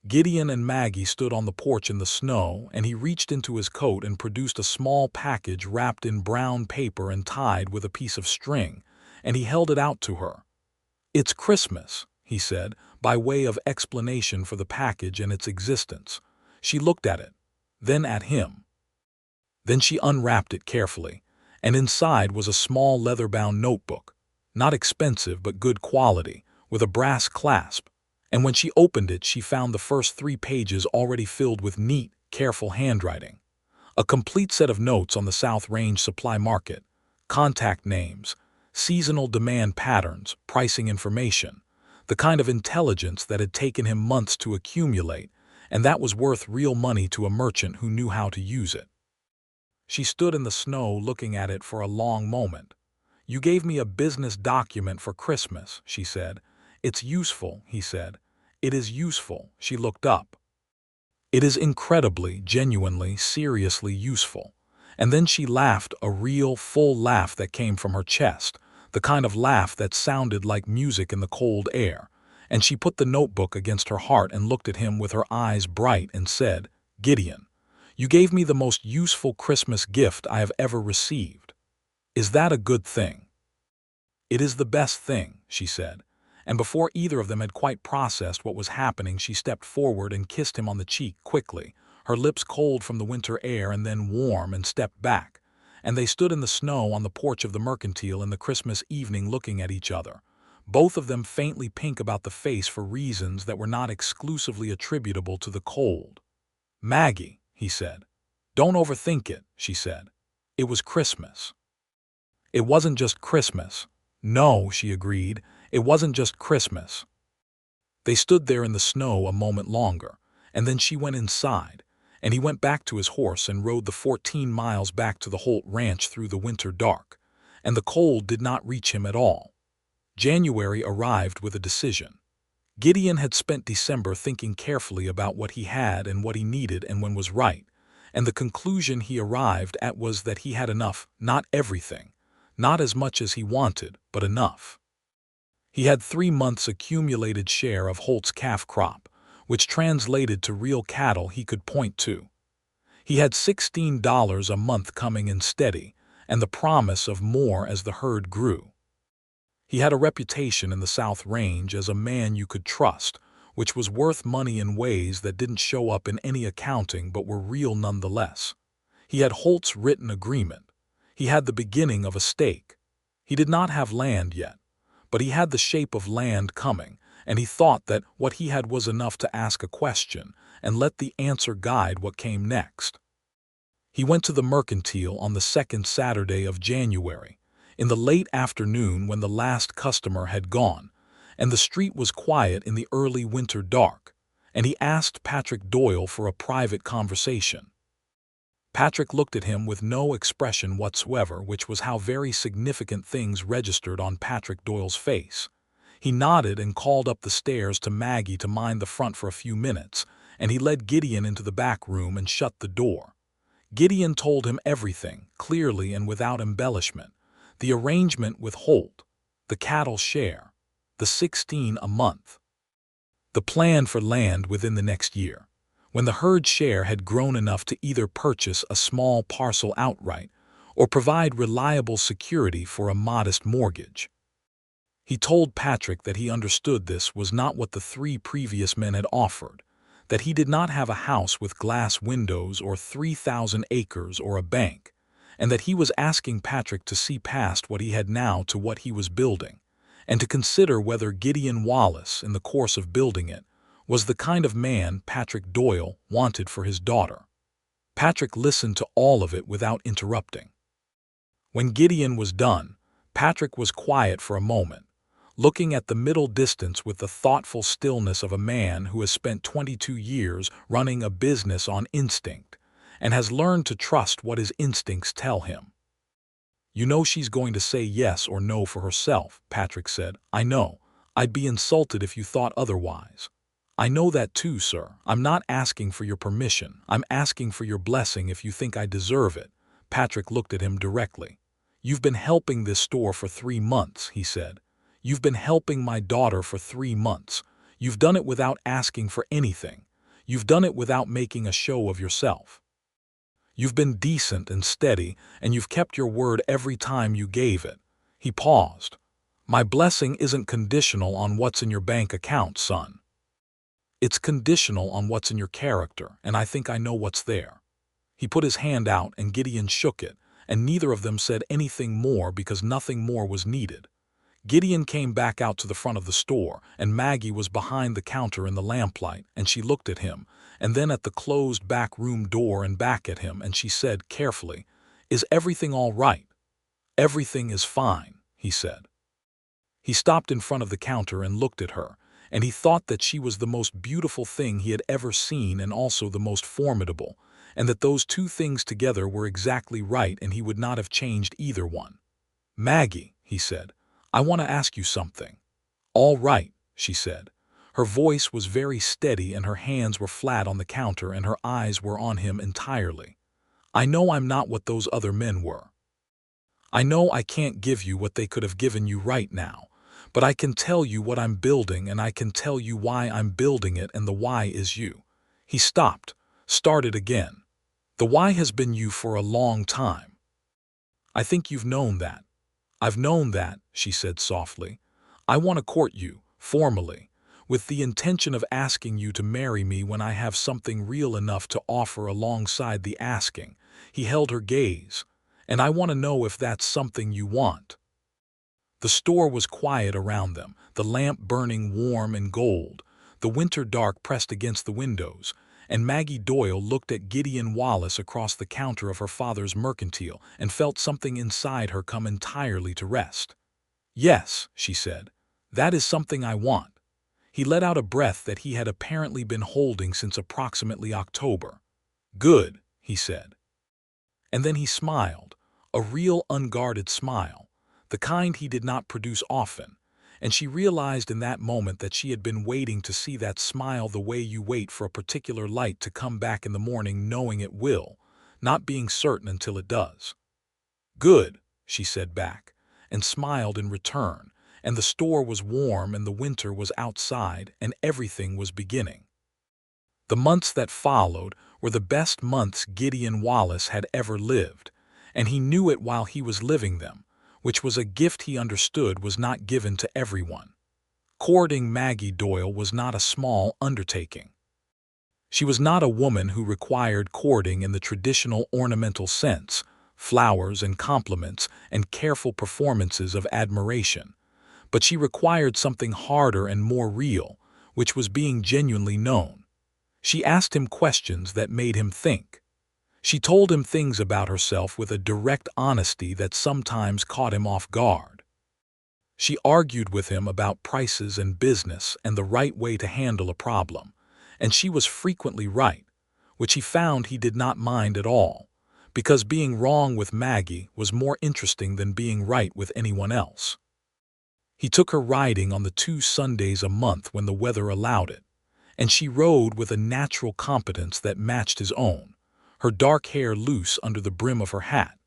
Gideon and Maggie stood on the porch in the snow, and he reached into his coat and produced a small package wrapped in brown paper and tied with a piece of string, and he held it out to her. "It's Christmas," he said, by way of explanation for the package and its existence. She looked at it, then at him. Then she unwrapped it carefully, and inside was a small leather-bound notebook, not expensive but good quality, with a brass clasp, and when she opened it she found the first 3 pages already filled with neat, careful handwriting. A complete set of notes on the South Range supply market, contact names, seasonal demand patterns, pricing information, the kind of intelligence that had taken him months to accumulate, and that was worth real money to a merchant who knew how to use it. She stood in the snow looking at it for a long moment. "You gave me a business document for Christmas," she said. "It's useful," he said. "It is useful." She looked up. "It is incredibly, genuinely, seriously useful." And then she laughed, a real, full laugh that came from her chest, the kind of laugh that sounded like music in the cold air. And she put the notebook against her heart and looked at him with her eyes bright and said, "Gideon, you gave me the most useful Christmas gift I have ever received. Is that a good thing?" "It is the best thing," she said. And before either of them had quite processed what was happening, she stepped forward and kissed him on the cheek quickly, her lips cold from the winter air and then warm, and stepped back. And they stood in the snow on the porch of the mercantile in the Christmas evening looking at each other, both of them faintly pink about the face for reasons that were not exclusively attributable to the cold. "Maggie," he said. "Don't overthink it," she said. "It was Christmas." "It wasn't just Christmas." "No," she agreed. "It wasn't just Christmas." They stood there in the snow a moment longer, and then she went inside, and he went back to his horse and rode the 14 miles back to the Holt Ranch through the winter dark, and the cold did not reach him at all. January arrived with a decision. Gideon had spent December thinking carefully about what he had and what he needed and when was right, and the conclusion he arrived at was that he had enough, not everything, not as much as he wanted, but enough. He had 3 months' accumulated share of Holt's calf crop, which translated to real cattle he could point to. He had $16 a month coming in steady, and the promise of more as the herd grew. He had a reputation in the South Range as a man you could trust, which was worth money in ways that didn't show up in any accounting but were real nonetheless. He had Holt's written agreement. He had the beginning of a stake. He did not have land yet, but he had the shape of land coming, and he thought that what he had was enough to ask a question and let the answer guide what came next. He went to the mercantile on the second Saturday of January, in the late afternoon when the last customer had gone, and the street was quiet in the early winter dark, and he asked Patrick Doyle for a private conversation. Patrick looked at him with no expression whatsoever, which was how very significant things registered on Patrick Doyle's face. He nodded and called up the stairs to Maggie to mind the front for a few minutes, and he led Gideon into the back room and shut the door. Gideon told him everything, clearly and without embellishment. The arrangement with Holt, the cattle share, the 16 a month, the plan for land within the next year, when the herd share had grown enough to either purchase a small parcel outright or provide reliable security for a modest mortgage. He told Patrick that he understood this was not what the 3 previous men had offered, that he did not have a house with glass windows or 3,000 acres or a bank, and that he was asking Patrick to see past what he had now to what he was building, and to consider whether Gideon Wallace, in the course of building it, was the kind of man Patrick Doyle wanted for his daughter. Patrick listened to all of it without interrupting. When Gideon was done, Patrick was quiet for a moment, looking at the middle distance with the thoughtful stillness of a man who has spent 22 years running a business on instinct and has learned to trust what his instincts tell him. "You know she's going to say yes or no for herself," Patrick said. "I know. I'd be insulted if you thought otherwise." "I know that too, sir. I'm not asking for your permission. I'm asking for your blessing if you think I deserve it." Patrick looked at him directly. "You've been helping this store for 3 months," he said. "You've been helping my daughter for 3 months. You've done it without asking for anything. You've done it without making a show of yourself. You've been decent and steady, and you've kept your word every time you gave it." He paused. "My blessing isn't conditional on what's in your bank account, son. It's conditional on what's in your character, and I think I know what's there." He put his hand out, and Gideon shook it, and neither of them said anything more because nothing more was needed. Gideon came back out to the front of the store, and Maggie was behind the counter in the lamplight, and she looked at him, and then at the closed back room door and back at him, and she said carefully, "Is everything all right?" "Everything is fine," he said. He stopped in front of the counter and looked at her, and he thought that she was the most beautiful thing he had ever seen and also the most formidable, and that those 2 things together were exactly right and he would not have changed either one. "Maggie," he said. "I want to ask you something." "All right," she said. Her voice was very steady and her hands were flat on the counter and her eyes were on him entirely. "I know I'm not what those other men were. I know I can't give you what they could have given you right now, but I can tell you what I'm building and I can tell you why I'm building it, and the why is you." He stopped, started again. "The why has been you for a long time. I think you've known that." "I've known that," she said softly. "I want to court you, formally, with the intention of asking you to marry me when I have something real enough to offer alongside the asking." He held her gaze. "And I want to know if that's something you want." The store was quiet around them, the lamp burning warm and gold, the winter dark pressed against the windows, and Maggie Doyle looked at Gideon Wallace across the counter of her father's mercantile and felt something inside her come entirely to rest. "Yes," she said, "that is something I want." He let out a breath that he had apparently been holding since approximately October. "Good," he said. And then he smiled, a real unguarded smile, the kind he did not produce often, and she realized in that moment that she had been waiting to see that smile the way you wait for a particular light to come back in the morning knowing it will, not being certain until it does. "Good," she said back, and smiled in return, and the store was warm and the winter was outside and everything was beginning. The months that followed were the best months Gideon Wallace had ever lived, and he knew it while he was living them, which was a gift he understood was not given to everyone. Courting Maggie Doyle was not a small undertaking. She was not a woman who required courting in the traditional ornamental sense, flowers and compliments and careful performances of admiration, but she required something harder and more real, which was being genuinely known. She asked him questions that made him think. She told him things about herself with a direct honesty that sometimes caught him off guard. She argued with him about prices and business and the right way to handle a problem, and she was frequently right, which he found he did not mind at all, because being wrong with Maggie was more interesting than being right with anyone else. He took her riding on the 2 Sundays a month when the weather allowed it, and she rode with a natural competence that matched his own, her dark hair loose under the brim of her hat,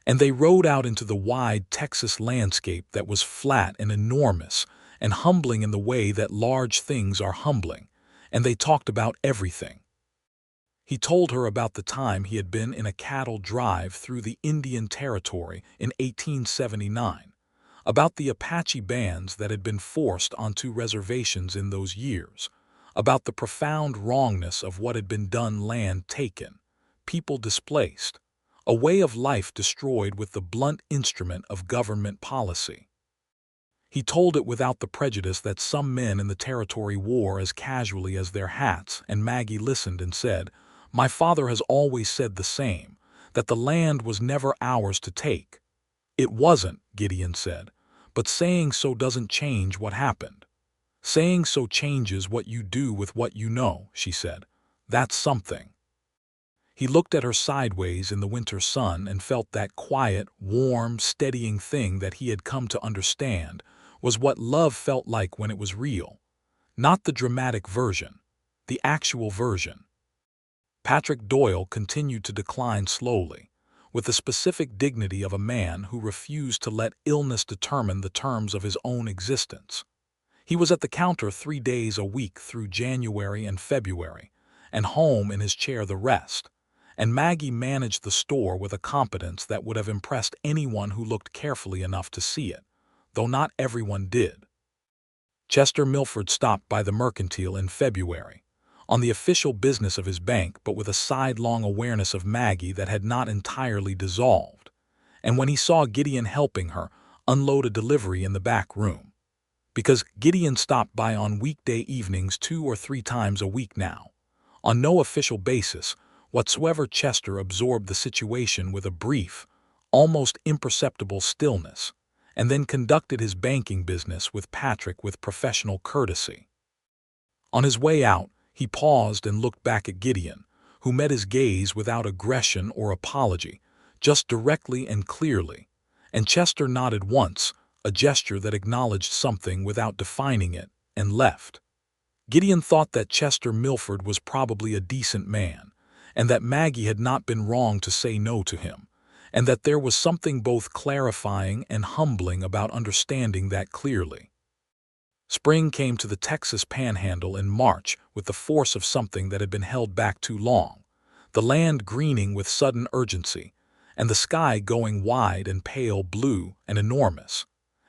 and they rode out into the wide Texas landscape that was flat and enormous and humbling in the way that large things are humbling, and they talked about everything. He told her about the time he had been in a cattle drive through the Indian Territory in 1879, about the Apache bands that had been forced onto reservations in those years, about the profound wrongness of what had been done, land taken, people displaced, a way of life destroyed with the blunt instrument of government policy. He told it without the prejudice that some men in the territory wore as casually as their hats, and Maggie listened and said, "My father has always said the same, that the land was never ours to take." "It wasn't," Gideon said, "but saying so doesn't change what happened." "Saying so changes what you do with what you know," she said. "That's something." He looked at her sideways in the winter sun and felt that quiet, warm, steadying thing that he had come to understand was what love felt like when it was real. Not the dramatic version, the actual version. Patrick Doyle continued to decline slowly, with the specific dignity of a man who refused to let illness determine the terms of his own existence. He was at the counter 3 days a week through January and February, and home in his chair the rest, and Maggie managed the store with a competence that would have impressed anyone who looked carefully enough to see it, though not everyone did. Chester Milford stopped by the mercantile in February, on the official business of his bank but with a sidelong awareness of Maggie that had not entirely dissolved, and when he saw Gideon helping her unload a delivery in the back room, because Gideon stopped by on weekday evenings 2 or 3 times a week now, on no official basis whatsoever. Chester absorbed the situation with a brief, almost imperceptible stillness, and then conducted his banking business with Patrick with professional courtesy. On his way out, he paused and looked back at Gideon, who met his gaze without aggression or apology, just directly and clearly, and Chester nodded once, a gesture that acknowledged something without defining it, and left. Gideon thought that Chester Milford was probably a decent man, and that Maggie had not been wrong to say no to him, and that there was something both clarifying and humbling about understanding that clearly. Spring came to the Texas Panhandle in March with the force of something that had been held back too long, the land greening with sudden urgency, and the sky going wide and pale blue and enormous.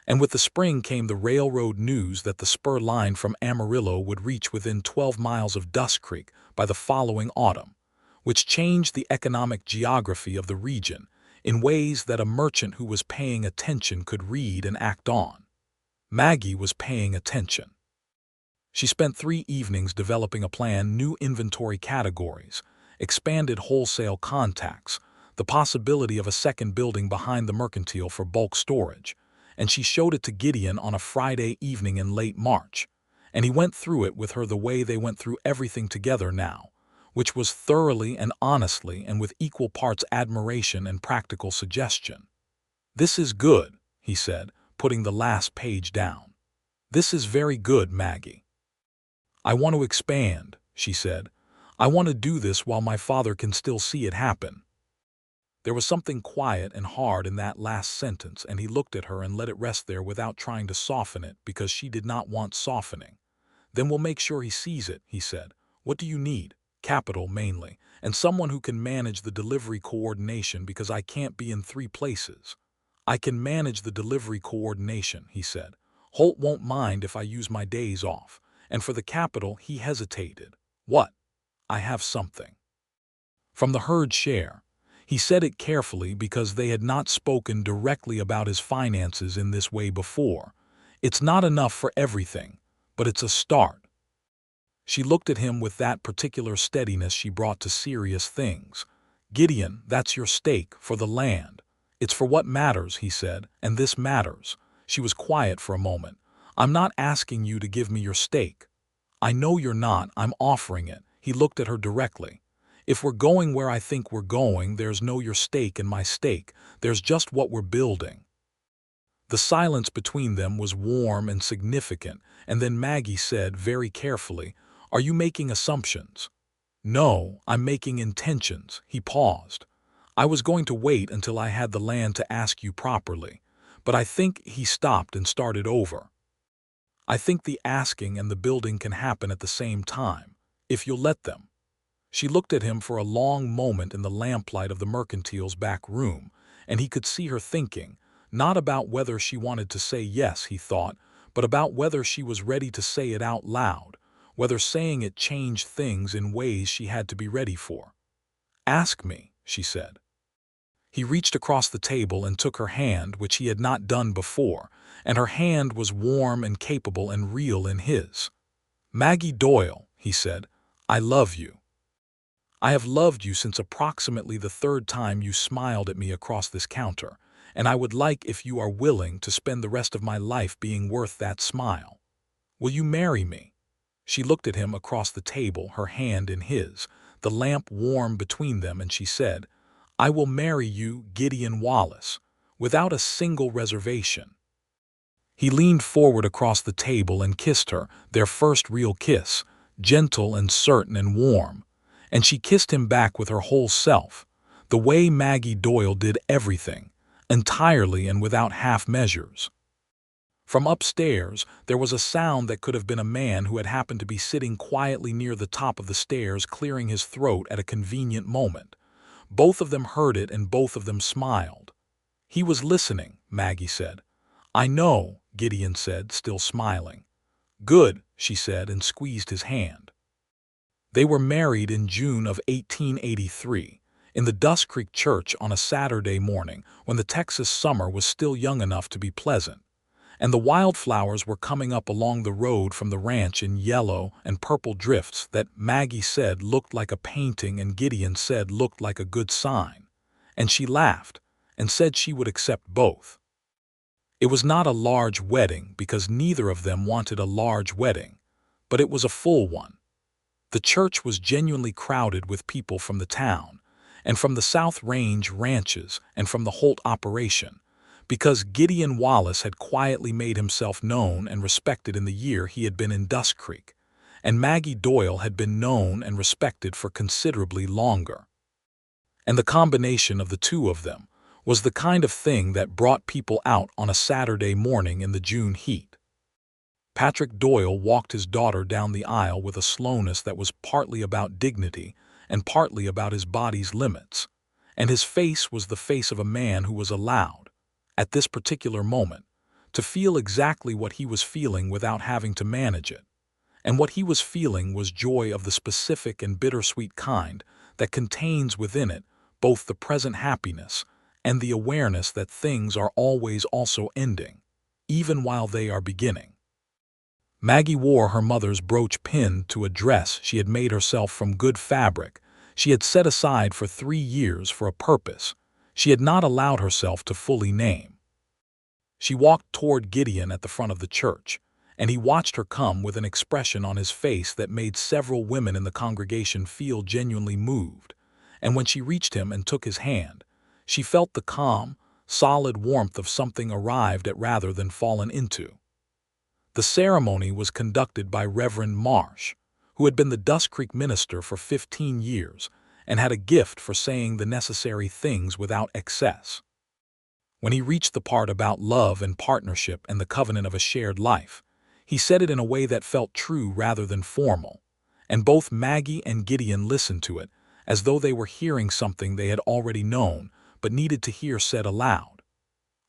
And with the spring came the railroad news that the spur line from Amarillo would reach within 12 miles of Dust Creek by the following autumn, which changed the economic geography of the region in ways that a merchant who was paying attention could read and act on. Maggie was paying attention. She spent 3 evenings developing a plan, new inventory categories, expanded wholesale contacts, the possibility of a second building behind the mercantile for bulk storage, and she showed it to Gideon on a Friday evening in late March, and he went through it with her the way they went through everything together now, which was thoroughly and honestly and with equal parts admiration and practical suggestion. "This is good," he said, putting the last page down. "This is very good, Maggie." "I want to expand," she said. "I want to do this while my father can still see it happen." There was something quiet and hard in that last sentence, and he looked at her and let it rest there without trying to soften it because she did not want softening. "Then we'll make sure he sees it," he said. "What do you need?" "Capital, mainly, and someone who can manage the delivery coordination because I can't be in 3 places." "I can manage the delivery coordination," he said. "Holt won't mind if I use my days off. And for the capital," he hesitated. "What?" "I have something." "From the herd share." He said it carefully because they had not spoken directly about his finances in this way before. "It's not enough for everything, but it's a start." She looked at him with that particular steadiness she brought to serious things. "Gideon, that's your stake, for the land." "It's for what matters," he said, "and this matters." She was quiet for a moment. "I'm not asking you to give me your stake." "I know you're not. I'm offering it." He looked at her directly. "If we're going where I think we're going, there's no your stake and my stake. There's just what we're building." The silence between them was warm and significant, and then Maggie said very carefully, "Are you making assumptions?" "No, I'm making intentions." He paused. "I was going to wait until I had the land to ask you properly, but I think," he stopped and started over. "I think the asking and the building can happen at the same time, if you'll let them." She looked at him for a long moment in the lamplight of the mercantile's back room, and he could see her thinking, not about whether she wanted to say yes, he thought, but about whether she was ready to say it out loud, whether saying it changed things in ways she had to be ready for. "Ask me," she said. He reached across the table and took her hand, which he had not done before, and her hand was warm and capable and real in his. "Maggie Doyle," he said, "I love you. I have loved you since approximately the 3rd time you smiled at me across this counter, and I would like, if you are willing, to spend the rest of my life being worth that smile. Will you marry me?" She looked at him across the table, her hand in his, the lamp warm between them, and she said, "I will marry you, Gideon Wallace, without a single reservation." He leaned forward across the table and kissed her, their first real kiss, gentle and certain and warm, and she kissed him back with her whole self, the way Maggie Doyle did everything, entirely and without half measures. From upstairs, there was a sound that could have been a man who had happened to be sitting quietly near the top of the stairs clearing his throat at a convenient moment. Both of them heard it and both of them smiled. "He was listening," Maggie said. "I know," Gideon said, still smiling. "Good," she said, and squeezed his hand. They were married in June of 1883, in the Dust Creek Church on a Saturday morning when the Texas summer was still young enough to be pleasant, and the wildflowers were coming up along the road from the ranch in yellow and purple drifts that Maggie said looked like a painting and Gideon said looked like a good sign, and she laughed and said she would accept both. It was not a large wedding because neither of them wanted a large wedding, but it was a full one. The church was genuinely crowded with people from the town, and from the South Range ranches and from the Holt operation, because Gideon Wallace had quietly made himself known and respected in the year he had been in Dust Creek, and Maggie Doyle had been known and respected for considerably longer. And the combination of the two of them was the kind of thing that brought people out on a Saturday morning in the June heat. Patrick Doyle walked his daughter down the aisle with a slowness that was partly about dignity and partly about his body's limits, and his face was the face of a man who was allowed, at this particular moment, to feel exactly what he was feeling without having to manage it. And what he was feeling was joy of the specific and bittersweet kind that contains within it both the present happiness and the awareness that things are always also ending, even while they are beginning. Maggie wore her mother's brooch pinned to a dress she had made herself from good fabric she had set aside for 3 years for a purpose she had not allowed herself to fully name. She walked toward Gideon at the front of the church, and he watched her come with an expression on his face that made several women in the congregation feel genuinely moved, and when she reached him and took his hand, she felt the calm, solid warmth of something arrived at rather than fallen into. The ceremony was conducted by Reverend Marsh, who had been the Dust Creek minister for 15 years and had a gift for saying the necessary things without excess. When he reached the part about love and partnership and the covenant of a shared life, he said it in a way that felt true rather than formal, and both Maggie and Gideon listened to it as though they were hearing something they had already known but needed to hear said aloud.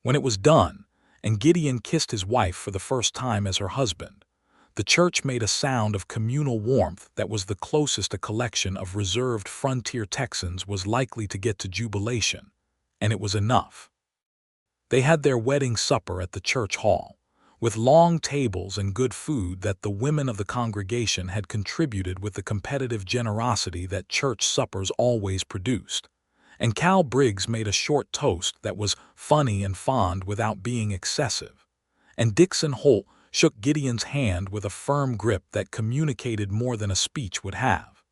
When it was done, and Gideon kissed his wife for the first time as her husband, the church made a sound of communal warmth that was the closest a collection of reserved frontier Texans was likely to get to jubilation, and it was enough. They had their wedding supper at the church hall, with long tables and good food that the women of the congregation had contributed with the competitive generosity that church suppers always produced, and Cal Briggs made a short toast that was funny and fond without being excessive, and Dixon Holt shook Gideon's hand with a firm grip that communicated more than a speech would have.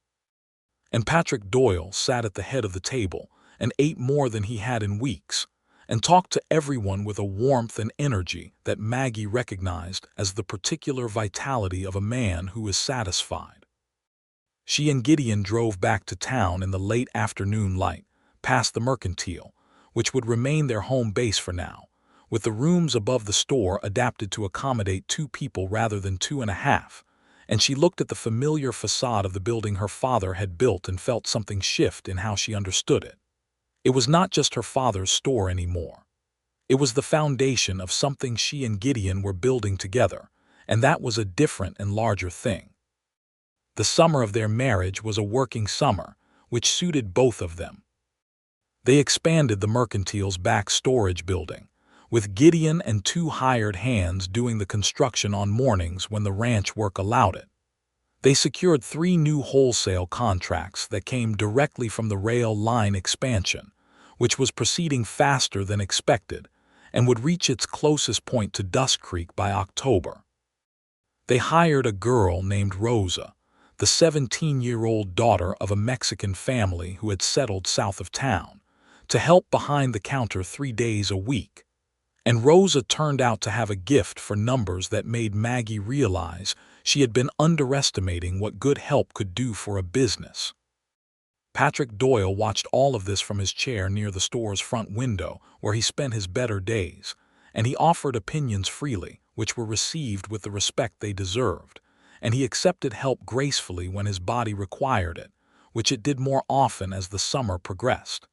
And Patrick Doyle sat at the head of the table and ate more than he had in weeks, and talked to everyone with a warmth and energy that Maggie recognized as the particular vitality of a man who is satisfied. She and Gideon drove back to town in the late afternoon light, past the mercantile, which would remain their home base for now, with the rooms above the store adapted to accommodate 2 people rather than 2.5, and she looked at the familiar facade of the building her father had built and felt something shift in how she understood it. It was not just her father's store anymore. It was the foundation of something she and Gideon were building together, and that was a different and larger thing. The summer of their marriage was a working summer, which suited both of them. They expanded the mercantile's back storage building, with Gideon and 2 hired hands doing the construction on mornings when the ranch work allowed it. They secured 3 new wholesale contracts that came directly from the rail line expansion, which was proceeding faster than expected and would reach its closest point to Dust Creek by October. They hired a girl named Rosa, the 17-year-old daughter of a Mexican family who had settled south of town, to help behind the counter 3 days a week. And Rosa turned out to have a gift for numbers that made Maggie realize she had been underestimating what good help could do for a business. Patrick Doyle watched all of this from his chair near the store's front window where he spent his better days, and he offered opinions freely, which were received with the respect they deserved, and he accepted help gracefully when his body required it, which it did more often as the summer progressed.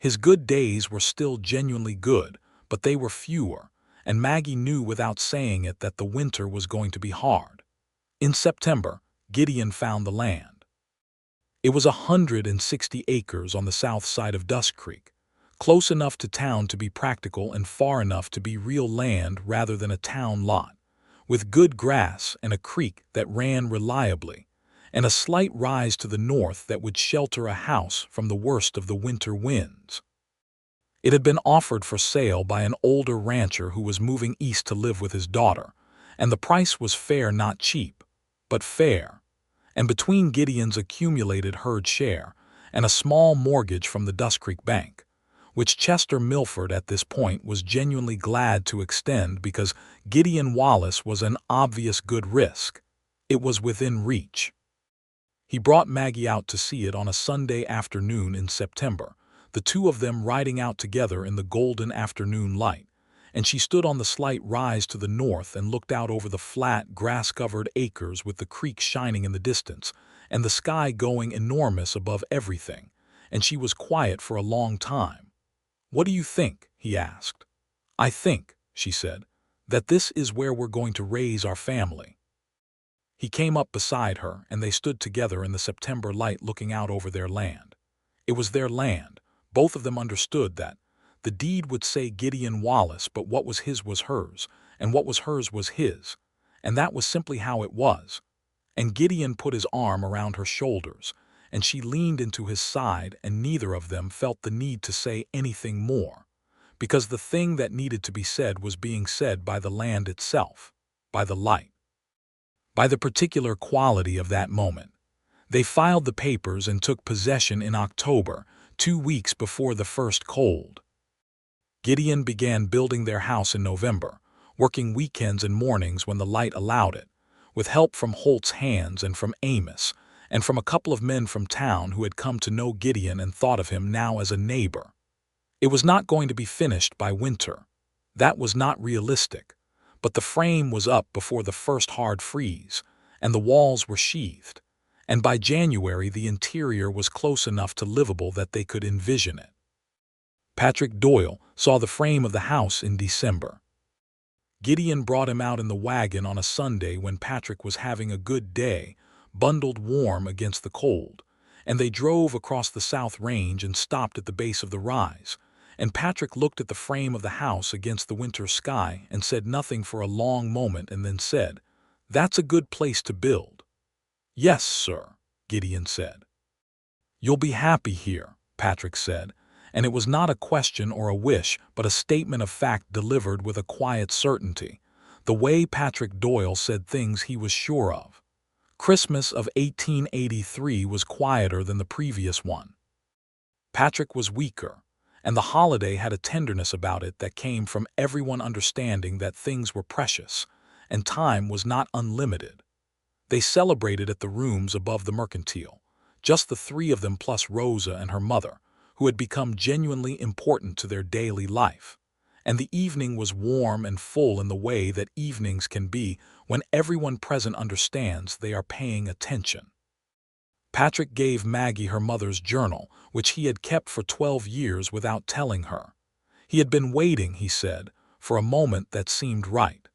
His good days were still genuinely good, but they were fewer, and Maggie knew without saying it that the winter was going to be hard. In September, Gideon found the land. It was 160 acres on the south side of Dust Creek, close enough to town to be practical and far enough to be real land rather than a town lot, with good grass and a creek that ran reliably, and a slight rise to the north that would shelter a house from the worst of the winter winds. It had been offered for sale by an older rancher who was moving east to live with his daughter, and the price was fair, not cheap, but fair, and between Gideon's accumulated herd share and a small mortgage from the Dust Creek Bank, which Chester Milford at this point was genuinely glad to extend because Gideon Wallace was an obvious good risk. It was within reach. He brought Maggie out to see it on a Sunday afternoon in September, the two of them riding out together in the golden afternoon light, and she stood on the slight rise to the north and looked out over the flat, grass-covered acres with the creek shining in the distance, and the sky going enormous above everything, and she was quiet for a long time. "What do you think?" he asked. "I think," she said, "that this is where we're going to raise our family." He came up beside her, and they stood together in the September light looking out over their land. It was their land. Both of them understood that. The deed would say Gideon Wallace, but what was his was hers, and what was hers was his, and that was simply how it was. And Gideon put his arm around her shoulders, and she leaned into his side, and neither of them felt the need to say anything more, because the thing that needed to be said was being said by the land itself, by the light, by the particular quality of that moment. They filed the papers and took possession in October, 2 weeks before the first cold. Gideon began building their house in November, working weekends and mornings when the light allowed it, with help from Holt's hands and from Amos, and from a couple of men from town who had come to know Gideon and thought of him now as a neighbor. It was not going to be finished by winter. That was not realistic, but the frame was up before the first hard freeze, and the walls were sheathed, and by January the interior was close enough to livable that they could envision it. Patrick Doyle saw the frame of the house in December. Gideon brought him out in the wagon on a Sunday when Patrick was having a good day, bundled warm against the cold, and they drove across the South Range and stopped at the base of the rise, and Patrick looked at the frame of the house against the winter sky and said nothing for a long moment and then said, "That's a good place to build." "Yes, sir," Gideon said. "You'll be happy here," Patrick said, and it was not a question or a wish, but a statement of fact delivered with a quiet certainty, the way Patrick Doyle said things he was sure of. Christmas of 1883 was quieter than the previous one. Patrick was weaker, and the holiday had a tenderness about it that came from everyone understanding that things were precious, and time was not unlimited. They celebrated at the rooms above the mercantile, just the three of them plus Rosa and her mother, who had become genuinely important to their daily life, and the evening was warm and full in the way that evenings can be when everyone present understands they are paying attention. Patrick gave Maggie her mother's journal, which he had kept for 12 years without telling her. He had been waiting, he said, for a moment that seemed right.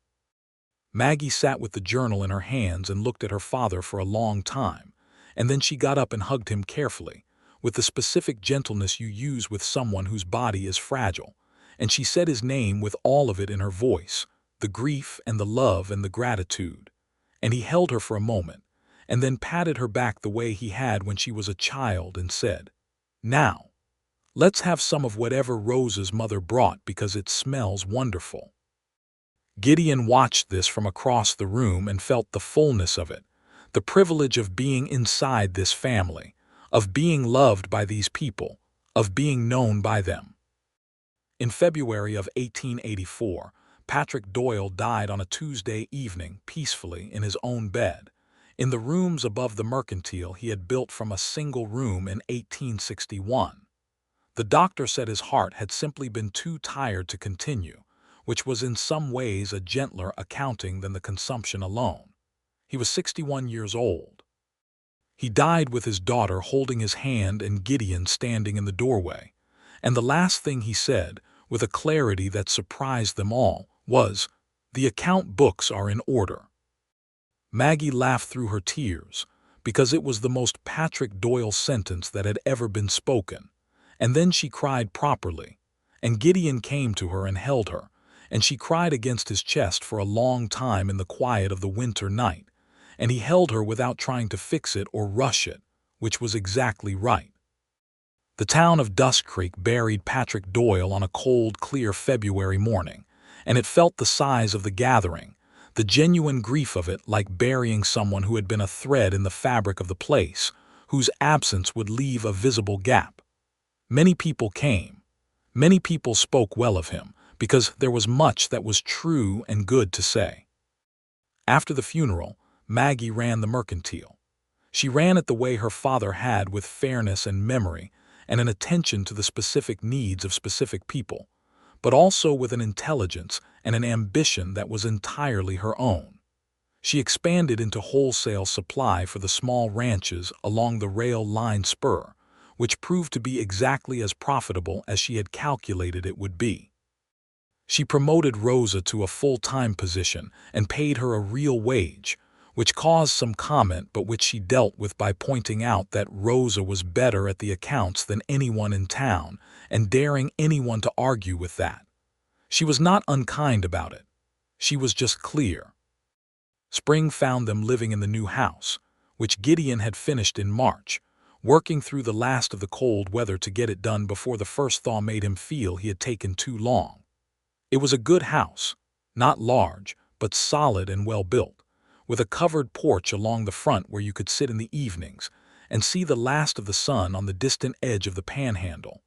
Maggie sat with the journal in her hands and looked at her father for a long time, and then she got up and hugged him carefully, with the specific gentleness you use with someone whose body is fragile, and she said his name with all of it in her voice, the grief and the love and the gratitude, and he held her for a moment, and then patted her back the way he had when she was a child and said, "Now, let's have some of whatever Rosa's mother brought because it smells wonderful." Gideon watched this from across the room and felt the fullness of it, the privilege of being inside this family, of being loved by these people, of being known by them. In February of 1884, Patrick Doyle died on a Tuesday evening peacefully in his own bed, in the rooms above the mercantile he had built from a single room in 1861. The doctor said his heart had simply been too tired to continue, which was in some ways a gentler accounting than the consumption alone. He was 61 years old. He died with his daughter holding his hand and Gideon standing in the doorway, and the last thing he said, with a clarity that surprised them all, was, "The account books are in order." Maggie laughed through her tears, because it was the most Patrick Doyle sentence that had ever been spoken, and then she cried properly, and Gideon came to her and held her, and she cried against his chest for a long time in the quiet of the winter night, and he held her without trying to fix it or rush it, which was exactly right. The town of Dusk Creek buried Patrick Doyle on a cold, clear February morning, and it felt the size of the gathering, the genuine grief of it, like burying someone who had been a thread in the fabric of the place, whose absence would leave a visible gap. Many people came. Many people spoke well of him, because there was much that was true and good to say. After the funeral, Maggie ran the mercantile. She ran it the way her father had, with fairness and memory, and an attention to the specific needs of specific people, but also with an intelligence and an ambition that was entirely her own. She expanded into wholesale supply for the small ranches along the rail line spur, which proved to be exactly as profitable as she had calculated it would be. She promoted Rosa to a full-time position and paid her a real wage, which caused some comment, but which she dealt with by pointing out that Rosa was better at the accounts than anyone in town, and daring anyone to argue with that. She was not unkind about it. She was just clear. Spring found them living in the new house, which Gideon had finished in March, working through the last of the cold weather to get it done before the first thaw made him feel he had taken too long. It was a good house, not large, but solid and well built, with a covered porch along the front where you could sit in the evenings and see the last of the sun on the distant edge of the panhandle,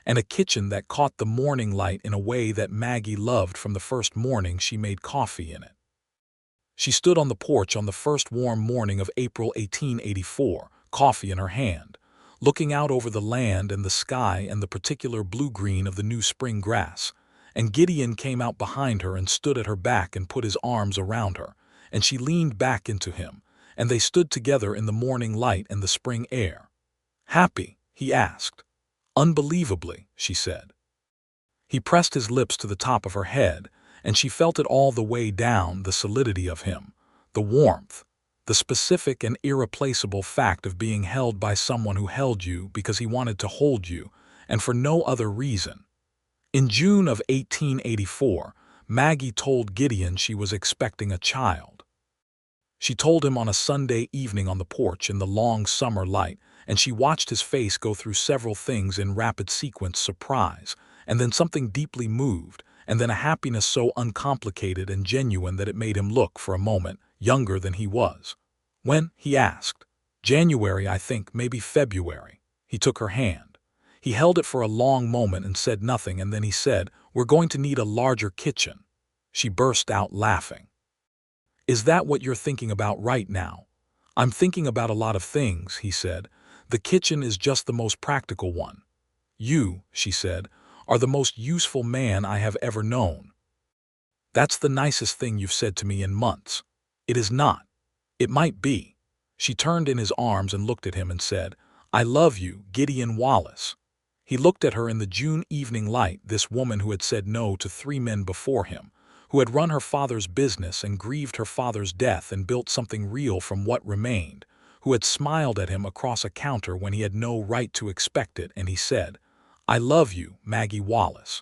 and a kitchen that caught the morning light in a way that Maggie loved from the first morning she made coffee in it. She stood on the porch on the first warm morning of April 1884, coffee in her hand, looking out over the land and the sky and the particular blue-green of the new spring grass, and Gideon came out behind her and stood at her back and put his arms around her, and she leaned back into him, and they stood together in the morning light and the spring air. "Happy?" he asked. "Unbelievably," she said. He pressed his lips to the top of her head, and she felt it all the way down, the solidity of him, the warmth, the specific and irreplaceable fact of being held by someone who held you because he wanted to hold you, and for no other reason. In June of 1884, Maggie told Gideon she was expecting a child. She told him on a Sunday evening on the porch in the long summer light, and she watched his face go through several things in rapid sequence: surprise, and then something deeply moved, and then a happiness so uncomplicated and genuine that it made him look, for a moment, younger than he was. "When?" he asked. "January, I think, maybe February." He took her hand. He held it for a long moment and said nothing, and then he said, "We're going to need a larger kitchen." She burst out laughing. "Is that what you're thinking about right now?" "I'm thinking about a lot of things," he said. "The kitchen is just the most practical one." "You," she said, "are the most useful man I have ever known." "That's the nicest thing you've said to me in months." "It is not." "It might be." She turned in his arms and looked at him and said, "I love you, Gideon Wallace." He looked at her in the June evening light, this woman who had said no to 3 men before him, who had run her father's business and grieved her father's death and built something real from what remained, who had smiled at him across a counter when he had no right to expect it, and he said, "I love you, Maggie Wallace."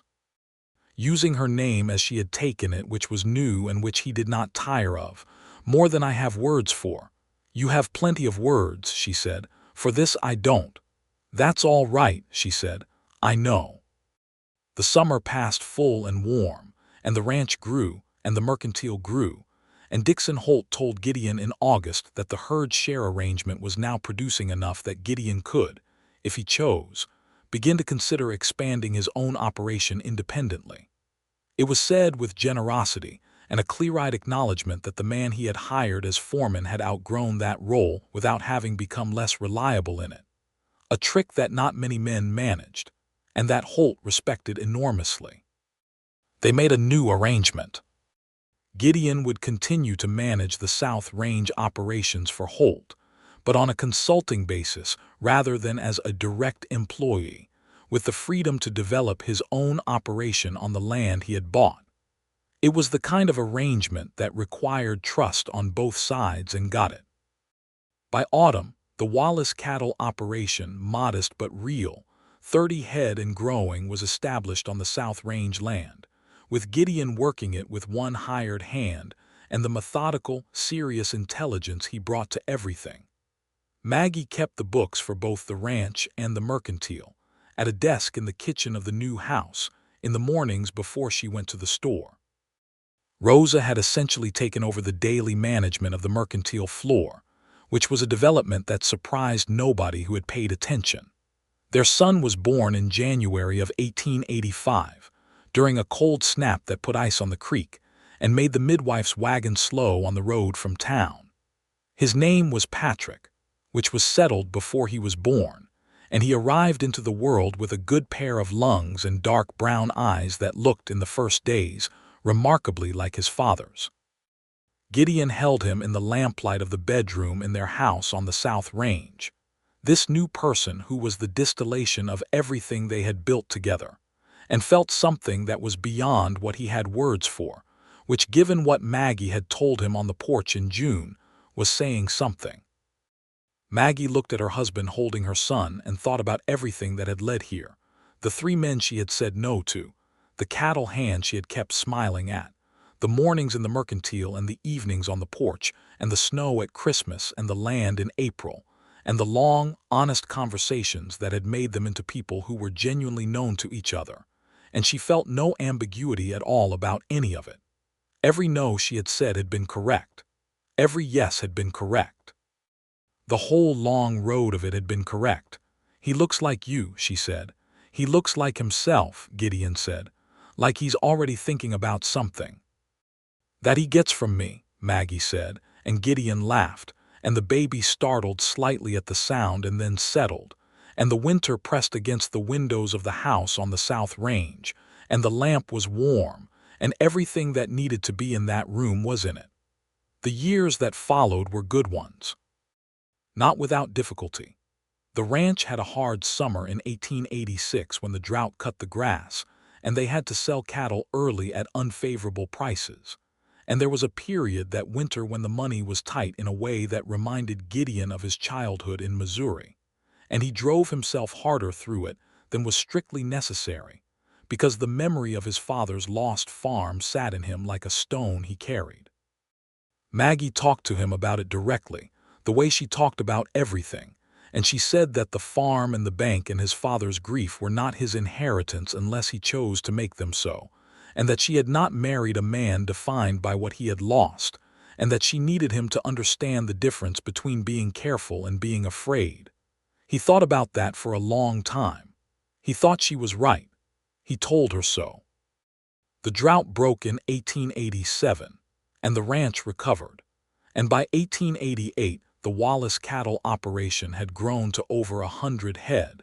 Using her name as she had taken it, which was new and which he did not tire of, "More than I have words for." "You have plenty of words," she said. "For this I don't." "That's all right," she said. "I know." The summer passed full and warm, and the ranch grew, and the mercantile grew, and Dixon Holt told Gideon in August that the herd share arrangement was now producing enough that Gideon could, if he chose, begin to consider expanding his own operation independently. It was said with generosity and a clear-eyed acknowledgement that the man he had hired as foreman had outgrown that role without having become less reliable in it. A trick that not many men managed, and that Holt respected enormously. They made a new arrangement. Gideon would continue to manage the South Range operations for Holt, but on a consulting basis rather than as a direct employee, with the freedom to develop his own operation on the land he had bought. It was the kind of arrangement that required trust on both sides, and got it. By autumn, the Wallace cattle operation, modest but real, 30 head and growing, was established on the South Range land, with Gideon working it with one hired hand and the methodical, serious intelligence he brought to everything. Maggie kept the books for both the ranch and the mercantile, at a desk in the kitchen of the new house, in the mornings before she went to the store. Rosa had essentially taken over the daily management of the mercantile floor, which was a development that surprised nobody who had paid attention. Their son was born in January of 1885, during a cold snap that put ice on the creek and made the midwife's wagon slow on the road from town. His name was Patrick, which was settled before he was born, and he arrived into the world with a good pair of lungs and dark brown eyes that looked, in the first days, remarkably like his father's. Gideon held him in the lamplight of the bedroom in their house on the South Range. This new person who was the distillation of everything they had built together, and felt something that was beyond what he had words for, which, given what Maggie had told him on the porch in June, was saying something. Maggie looked at her husband holding her son and thought about everything that had led here, the 3 men she had said no to, the cattle hand she had kept smiling at, the mornings in the mercantile and the evenings on the porch, and the snow at Christmas and the land in April, and the long, honest conversations that had made them into people who were genuinely known to each other, and she felt no ambiguity at all about any of it. Every no she had said had been correct. Every yes had been correct. The whole long road of it had been correct. "He looks like you," she said. "He looks like himself," Gideon said, "like he's already thinking about something." "That he gets from me," Maggie said, and Gideon laughed, and the baby startled slightly at the sound and then settled, and the winter pressed against the windows of the house on the South Range, and the lamp was warm, and everything that needed to be in that room was in it. The years that followed were good ones. Not without difficulty. The ranch had a hard summer in 1886 when the drought cut the grass, and they had to sell cattle early at unfavorable prices. And there was a period that winter when the money was tight in a way that reminded Gideon of his childhood in Missouri, and he drove himself harder through it than was strictly necessary, because the memory of his father's lost farm sat in him like a stone he carried. Maggie talked to him about it directly, the way she talked about everything, and she said that the farm and the bank and his father's grief were not his inheritance unless he chose to make them so, and that she had not married a man defined by what he had lost, and that she needed him to understand the difference between being careful and being afraid. He thought about that for a long time. He thought she was right. He told her so. The drought broke in 1887, and the ranch recovered, and by 1888 the Wallace cattle operation had grown to over 100 head,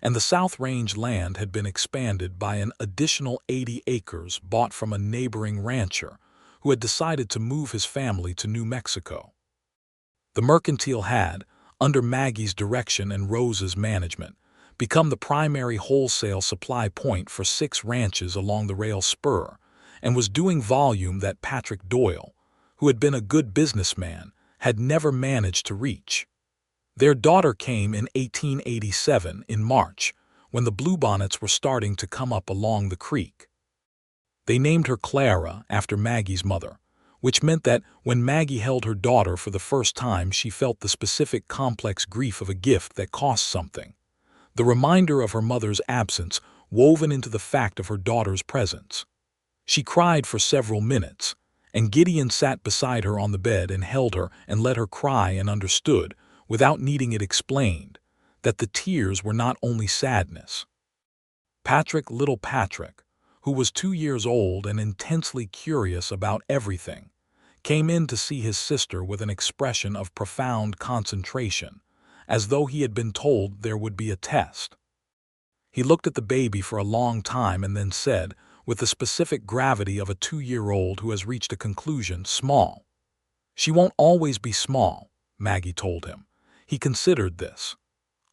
and the South Range land had been expanded by an additional 80 acres bought from a neighboring rancher who had decided to move his family to New Mexico. The mercantile had, under Maggie's direction and Rose's management, become the primary wholesale supply point for 6 ranches along the rail spur, and was doing volume that Patrick Doyle, who had been a good businessman, had never managed to reach. Their daughter came in 1887 in March, when the bluebonnets were starting to come up along the creek. They named her Clara after Maggie's mother, which meant that when Maggie held her daughter for the first time she felt the specific complex grief of a gift that cost something, the reminder of her mother's absence woven into the fact of her daughter's presence. She cried for several minutes, and Gideon sat beside her on the bed and held her and let her cry and understood, without needing it explained, that the tears were not only sadness. Patrick, little Patrick, who was 2 years old and intensely curious about everything, came in to see his sister with an expression of profound concentration, as though he had been told there would be a test. He looked at the baby for a long time and then said, with the specific gravity of a 2-year-old who has reached a conclusion, "Small." "She won't always be small," Maggie told him. He considered this.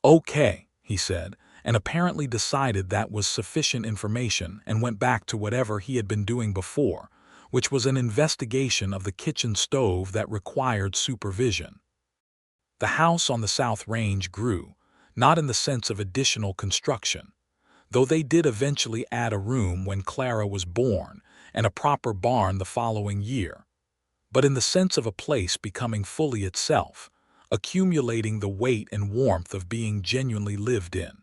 "Okay," he said, and apparently decided that was sufficient information and went back to whatever he had been doing before, which was an investigation of the kitchen stove that required supervision. The house on the South Range grew, not in the sense of additional construction, though they did eventually add a room when Clara was born and a proper barn the following year, but in the sense of a place becoming fully itself, accumulating the weight and warmth of being genuinely lived in.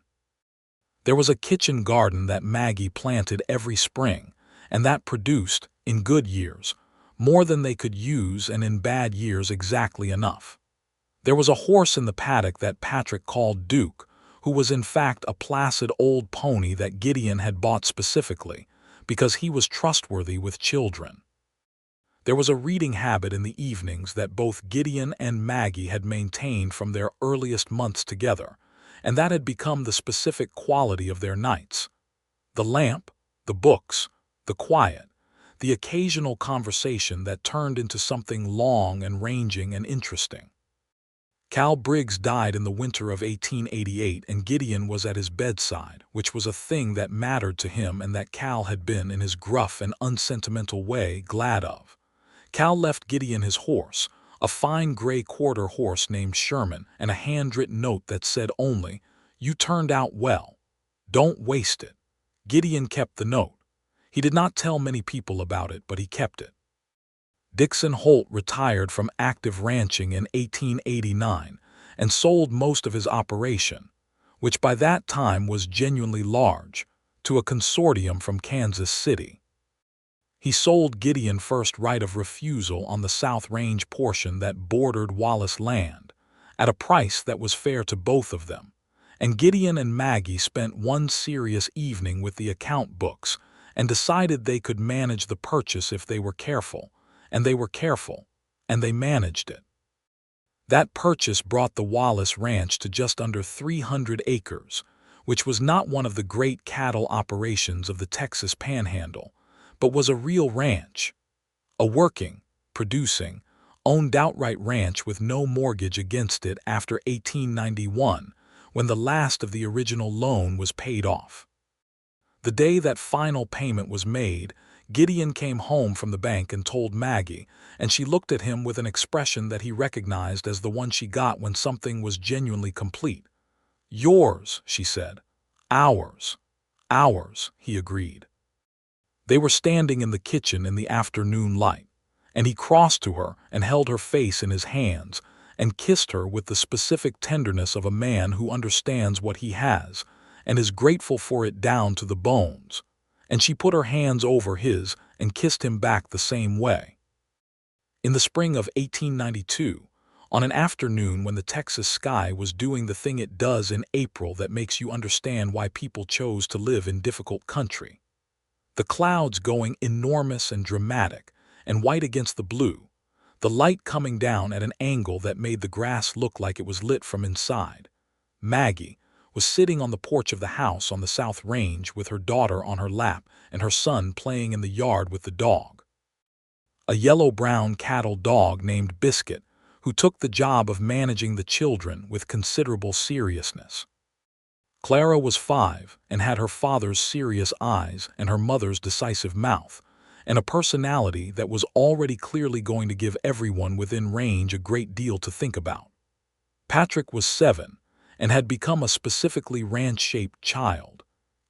There was a kitchen garden that Maggie planted every spring, and that produced, in good years, more than they could use and in bad years exactly enough. There was a horse in the paddock that Patrick called Duke, who was in fact a placid old pony that Gideon had bought specifically because he was trustworthy with children. There was a reading habit in the evenings that both Gideon and Maggie had maintained from their earliest months together, and that had become the specific quality of their nights. The lamp, the books, the quiet, the occasional conversation that turned into something long and ranging and interesting. Cal Briggs died in the winter of 1888, and Gideon was at his bedside, which was a thing that mattered to him and that Cal had been, in his gruff and unsentimental way, glad of. Cal left Gideon his horse, a fine gray quarter horse named Sherman, and a handwritten note that said only, "You turned out well. Don't waste it." Gideon kept the note. He did not tell many people about it, but he kept it. Dixon Holt retired from active ranching in 1889 and sold most of his operation, which by that time was genuinely large, to a consortium from Kansas City. He sold Gideon first right of refusal on the South Range portion that bordered Wallace land, at a price that was fair to both of them, and Gideon and Maggie spent one serious evening with the account books and decided they could manage the purchase if they were careful, and they were careful, and they managed it. That purchase brought the Wallace Ranch to just under 300 acres, which was not one of the great cattle operations of the Texas Panhandle, but was a real ranch, a working, producing, owned outright ranch with no mortgage against it after 1891, when the last of the original loan was paid off. The day that final payment was made, Gideon came home from the bank and told Maggie, and she looked at him with an expression that he recognized as the one she got when something was genuinely complete. "Yours," she said. "Ours." "Ours," he agreed. They were standing in the kitchen in the afternoon light, and he crossed to her and held her face in his hands and kissed her with the specific tenderness of a man who understands what he has and is grateful for it down to the bones, and she put her hands over his and kissed him back the same way. In the spring of 1892, on an afternoon when the Texas sky was doing the thing it does in April that makes you understand why people chose to live in difficult country, the clouds going enormous and dramatic and white against the blue, the light coming down at an angle that made the grass look like it was lit from inside, Maggie was sitting on the porch of the house on the South Range with her daughter on her lap and her son playing in the yard with the dog. A yellow-brown cattle dog named Biscuit, who took the job of managing the children with considerable seriousness. Clara was 5 and had her father's serious eyes and her mother's decisive mouth, and a personality that was already clearly going to give everyone within range a great deal to think about. Patrick was 7 and had become a specifically ranch-shaped child,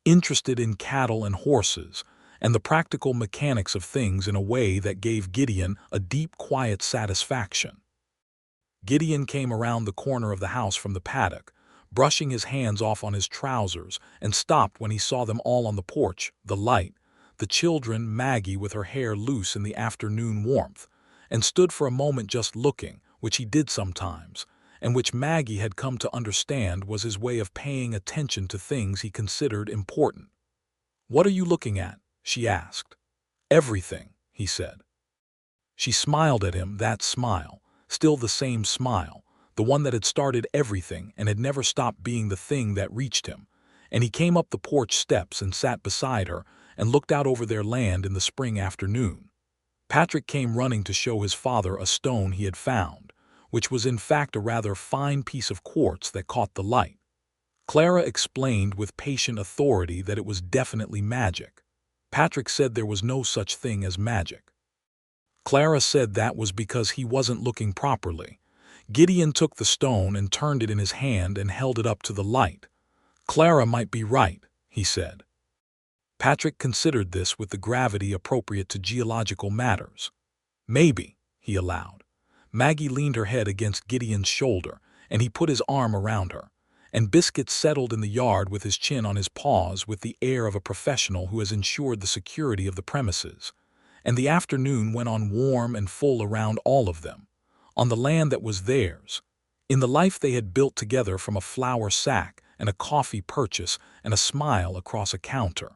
interested in cattle and horses and the practical mechanics of things in a way that gave Gideon a deep, quiet satisfaction. Gideon came around the corner of the house from the paddock, brushing his hands off on his trousers, and stopped when he saw them all on the porch, the light, the children, Maggie with her hair loose in the afternoon warmth, and stood for a moment just looking, which he did sometimes, and which Maggie had come to understand was his way of paying attention to things he considered important. "What are you looking at?" she asked. "Everything," he said. She smiled at him, that smile, still the same smile, the one that had started everything and had never stopped being the thing that reached him, and he came up the porch steps and sat beside her and looked out over their land in the spring afternoon. Patrick came running to show his father a stone he had found, which was in fact a rather fine piece of quartz that caught the light. Clara explained with patient authority that it was definitely magic. Patrick said there was no such thing as magic. Clara said that was because he wasn't looking properly. Gideon took the stone and turned it in his hand and held it up to the light. "Clara might be right," he said. Patrick considered this with the gravity appropriate to geological matters. "Maybe," he allowed. Maggie leaned her head against Gideon's shoulder, and he put his arm around her, and Biscuit settled in the yard with his chin on his paws with the air of a professional who has ensured the security of the premises. And the afternoon went on warm and full around all of them, on the land that was theirs, in the life they had built together from a flour sack and a coffee purchase and a smile across a counter.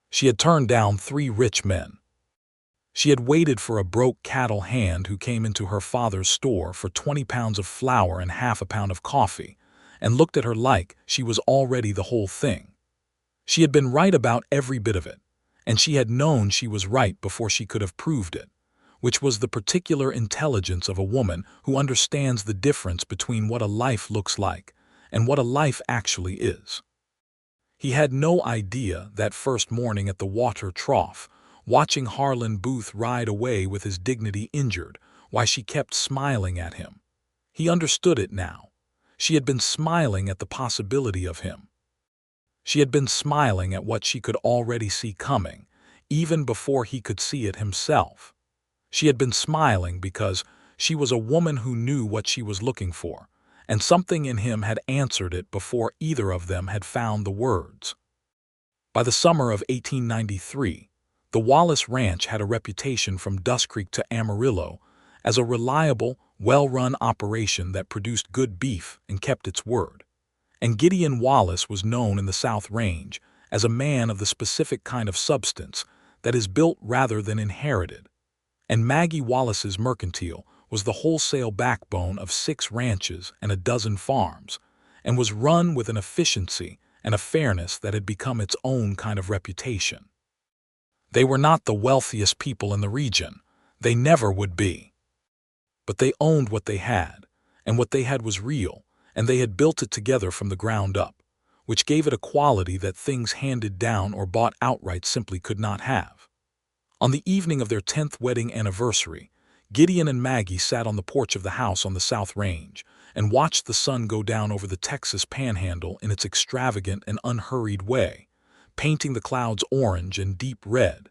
She had turned down 3 rich men. She had waited for a broke cattle hand who came into her father's store for 20 pounds of flour and half a pound of coffee, and looked at her like she was already the whole thing. She had been right about every bit of it, and she had known she was right before she could have proved it, which was the particular intelligence of a woman who understands the difference between what a life looks like and what a life actually is. He had no idea that first morning at the water trough, watching Harlan Booth ride away with his dignity injured, why she kept smiling at him. He understood it now. She had been smiling at the possibility of him. She had been smiling at what she could already see coming, even before he could see it himself. She had been smiling because she was a woman who knew what she was looking for, and something in him had answered it before either of them had found the words. By the summer of 1893, the Wallace Ranch had a reputation from Dust Creek to Amarillo as a reliable, well-run operation that produced good beef and kept its word. And Gideon Wallace was known in the South Range as a man of the specific kind of substance that is built rather than inherited. And Maggie Wallace's mercantile was the wholesale backbone of 6 ranches and a dozen farms, and was run with an efficiency and a fairness that had become its own kind of reputation. They were not the wealthiest people in the region. They never would be. But they owned what they had, and what they had was real, and they had built it together from the ground up, which gave it a quality that things handed down or bought outright simply could not have. On the evening of their 10th wedding anniversary, Gideon and Maggie sat on the porch of the house on the South Range and watched the sun go down over the Texas Panhandle in its extravagant and unhurried way, painting the clouds orange and deep red,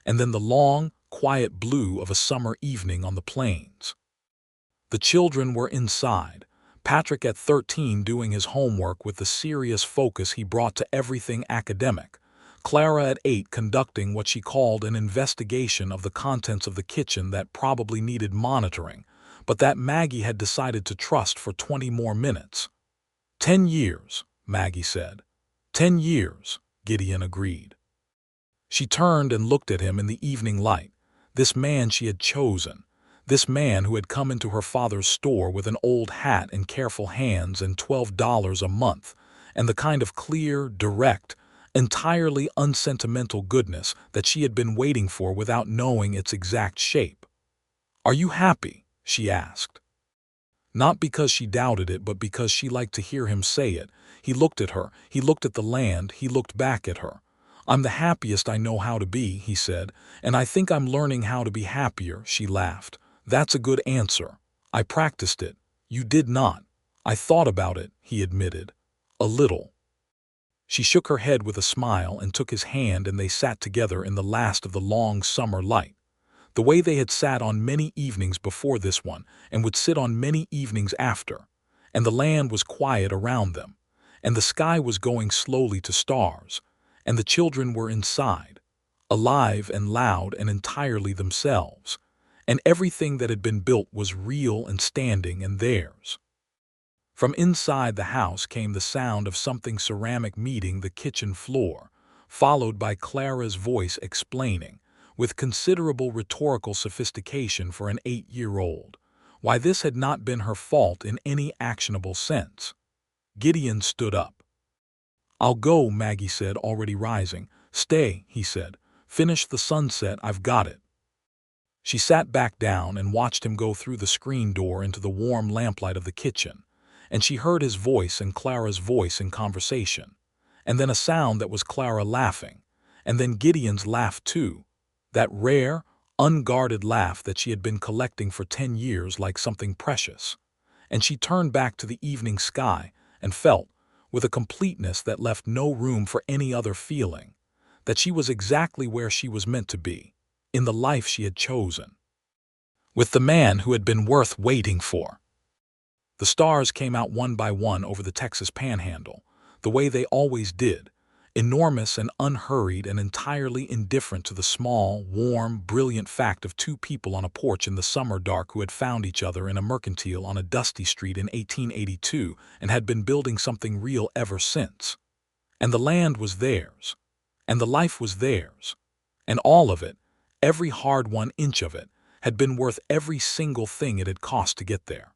and then the long, quiet blue of a summer evening on the plains. The children were inside, Patrick at 13 doing his homework with the serious focus he brought to everything academic, Clara at 8 conducting what she called an investigation of the contents of the kitchen that probably needed monitoring, but that Maggie had decided to trust for 20 more minutes. 10 years, Maggie said. 10 years, Gideon agreed. She turned and looked at him in the evening light, this man she had chosen, this man who had come into her father's store with an old hat and careful hands and $12 a month, and the kind of clear, direct, entirely unsentimental goodness that she had been waiting for without knowing its exact shape. "Are you happy?" she asked. Not because she doubted it, but because she liked to hear him say it. He looked at her, he looked at the land, he looked back at her. "I'm the happiest I know how to be," he said, "and I think I'm learning how to be happier," she laughed. "That's a good answer. I practiced it. You did not." "I thought about it," he admitted. "A little." She shook her head with a smile and took his hand, and they sat together in the last of the long summer light, the way they had sat on many evenings before this one and would sit on many evenings after, and the land was quiet around them, and the sky was going slowly to stars, and the children were inside, alive and loud and entirely themselves, and everything that had been built was real and standing and theirs. From inside the house came the sound of something ceramic meeting the kitchen floor, followed by Clara's voice explaining, with considerable rhetorical sophistication for an 8-year-old, why this had not been her fault in any actionable sense. Gideon stood up. "I'll go," Maggie said, already rising. "Stay," he said. "Finish the sunset, I've got it." She sat back down and watched him go through the screen door into the warm lamplight of the kitchen, and she heard his voice and Clara's voice in conversation, and then a sound that was Clara laughing, and then Gideon's laugh too, that rare, unguarded laugh that she had been collecting for 10 years like something precious, and she turned back to the evening sky and felt, with a completeness that left no room for any other feeling, that she was exactly where she was meant to be, in the life she had chosen, with the man who had been worth waiting for. The stars came out one by one over the Texas Panhandle, the way they always did, enormous and unhurried and entirely indifferent to the small, warm, brilliant fact of two people on a porch in the summer dark who had found each other in a mercantile on a dusty street in 1882 and had been building something real ever since. And the land was theirs, and the life was theirs, and all of it, every hard-won inch of it, had been worth every single thing it had cost to get there.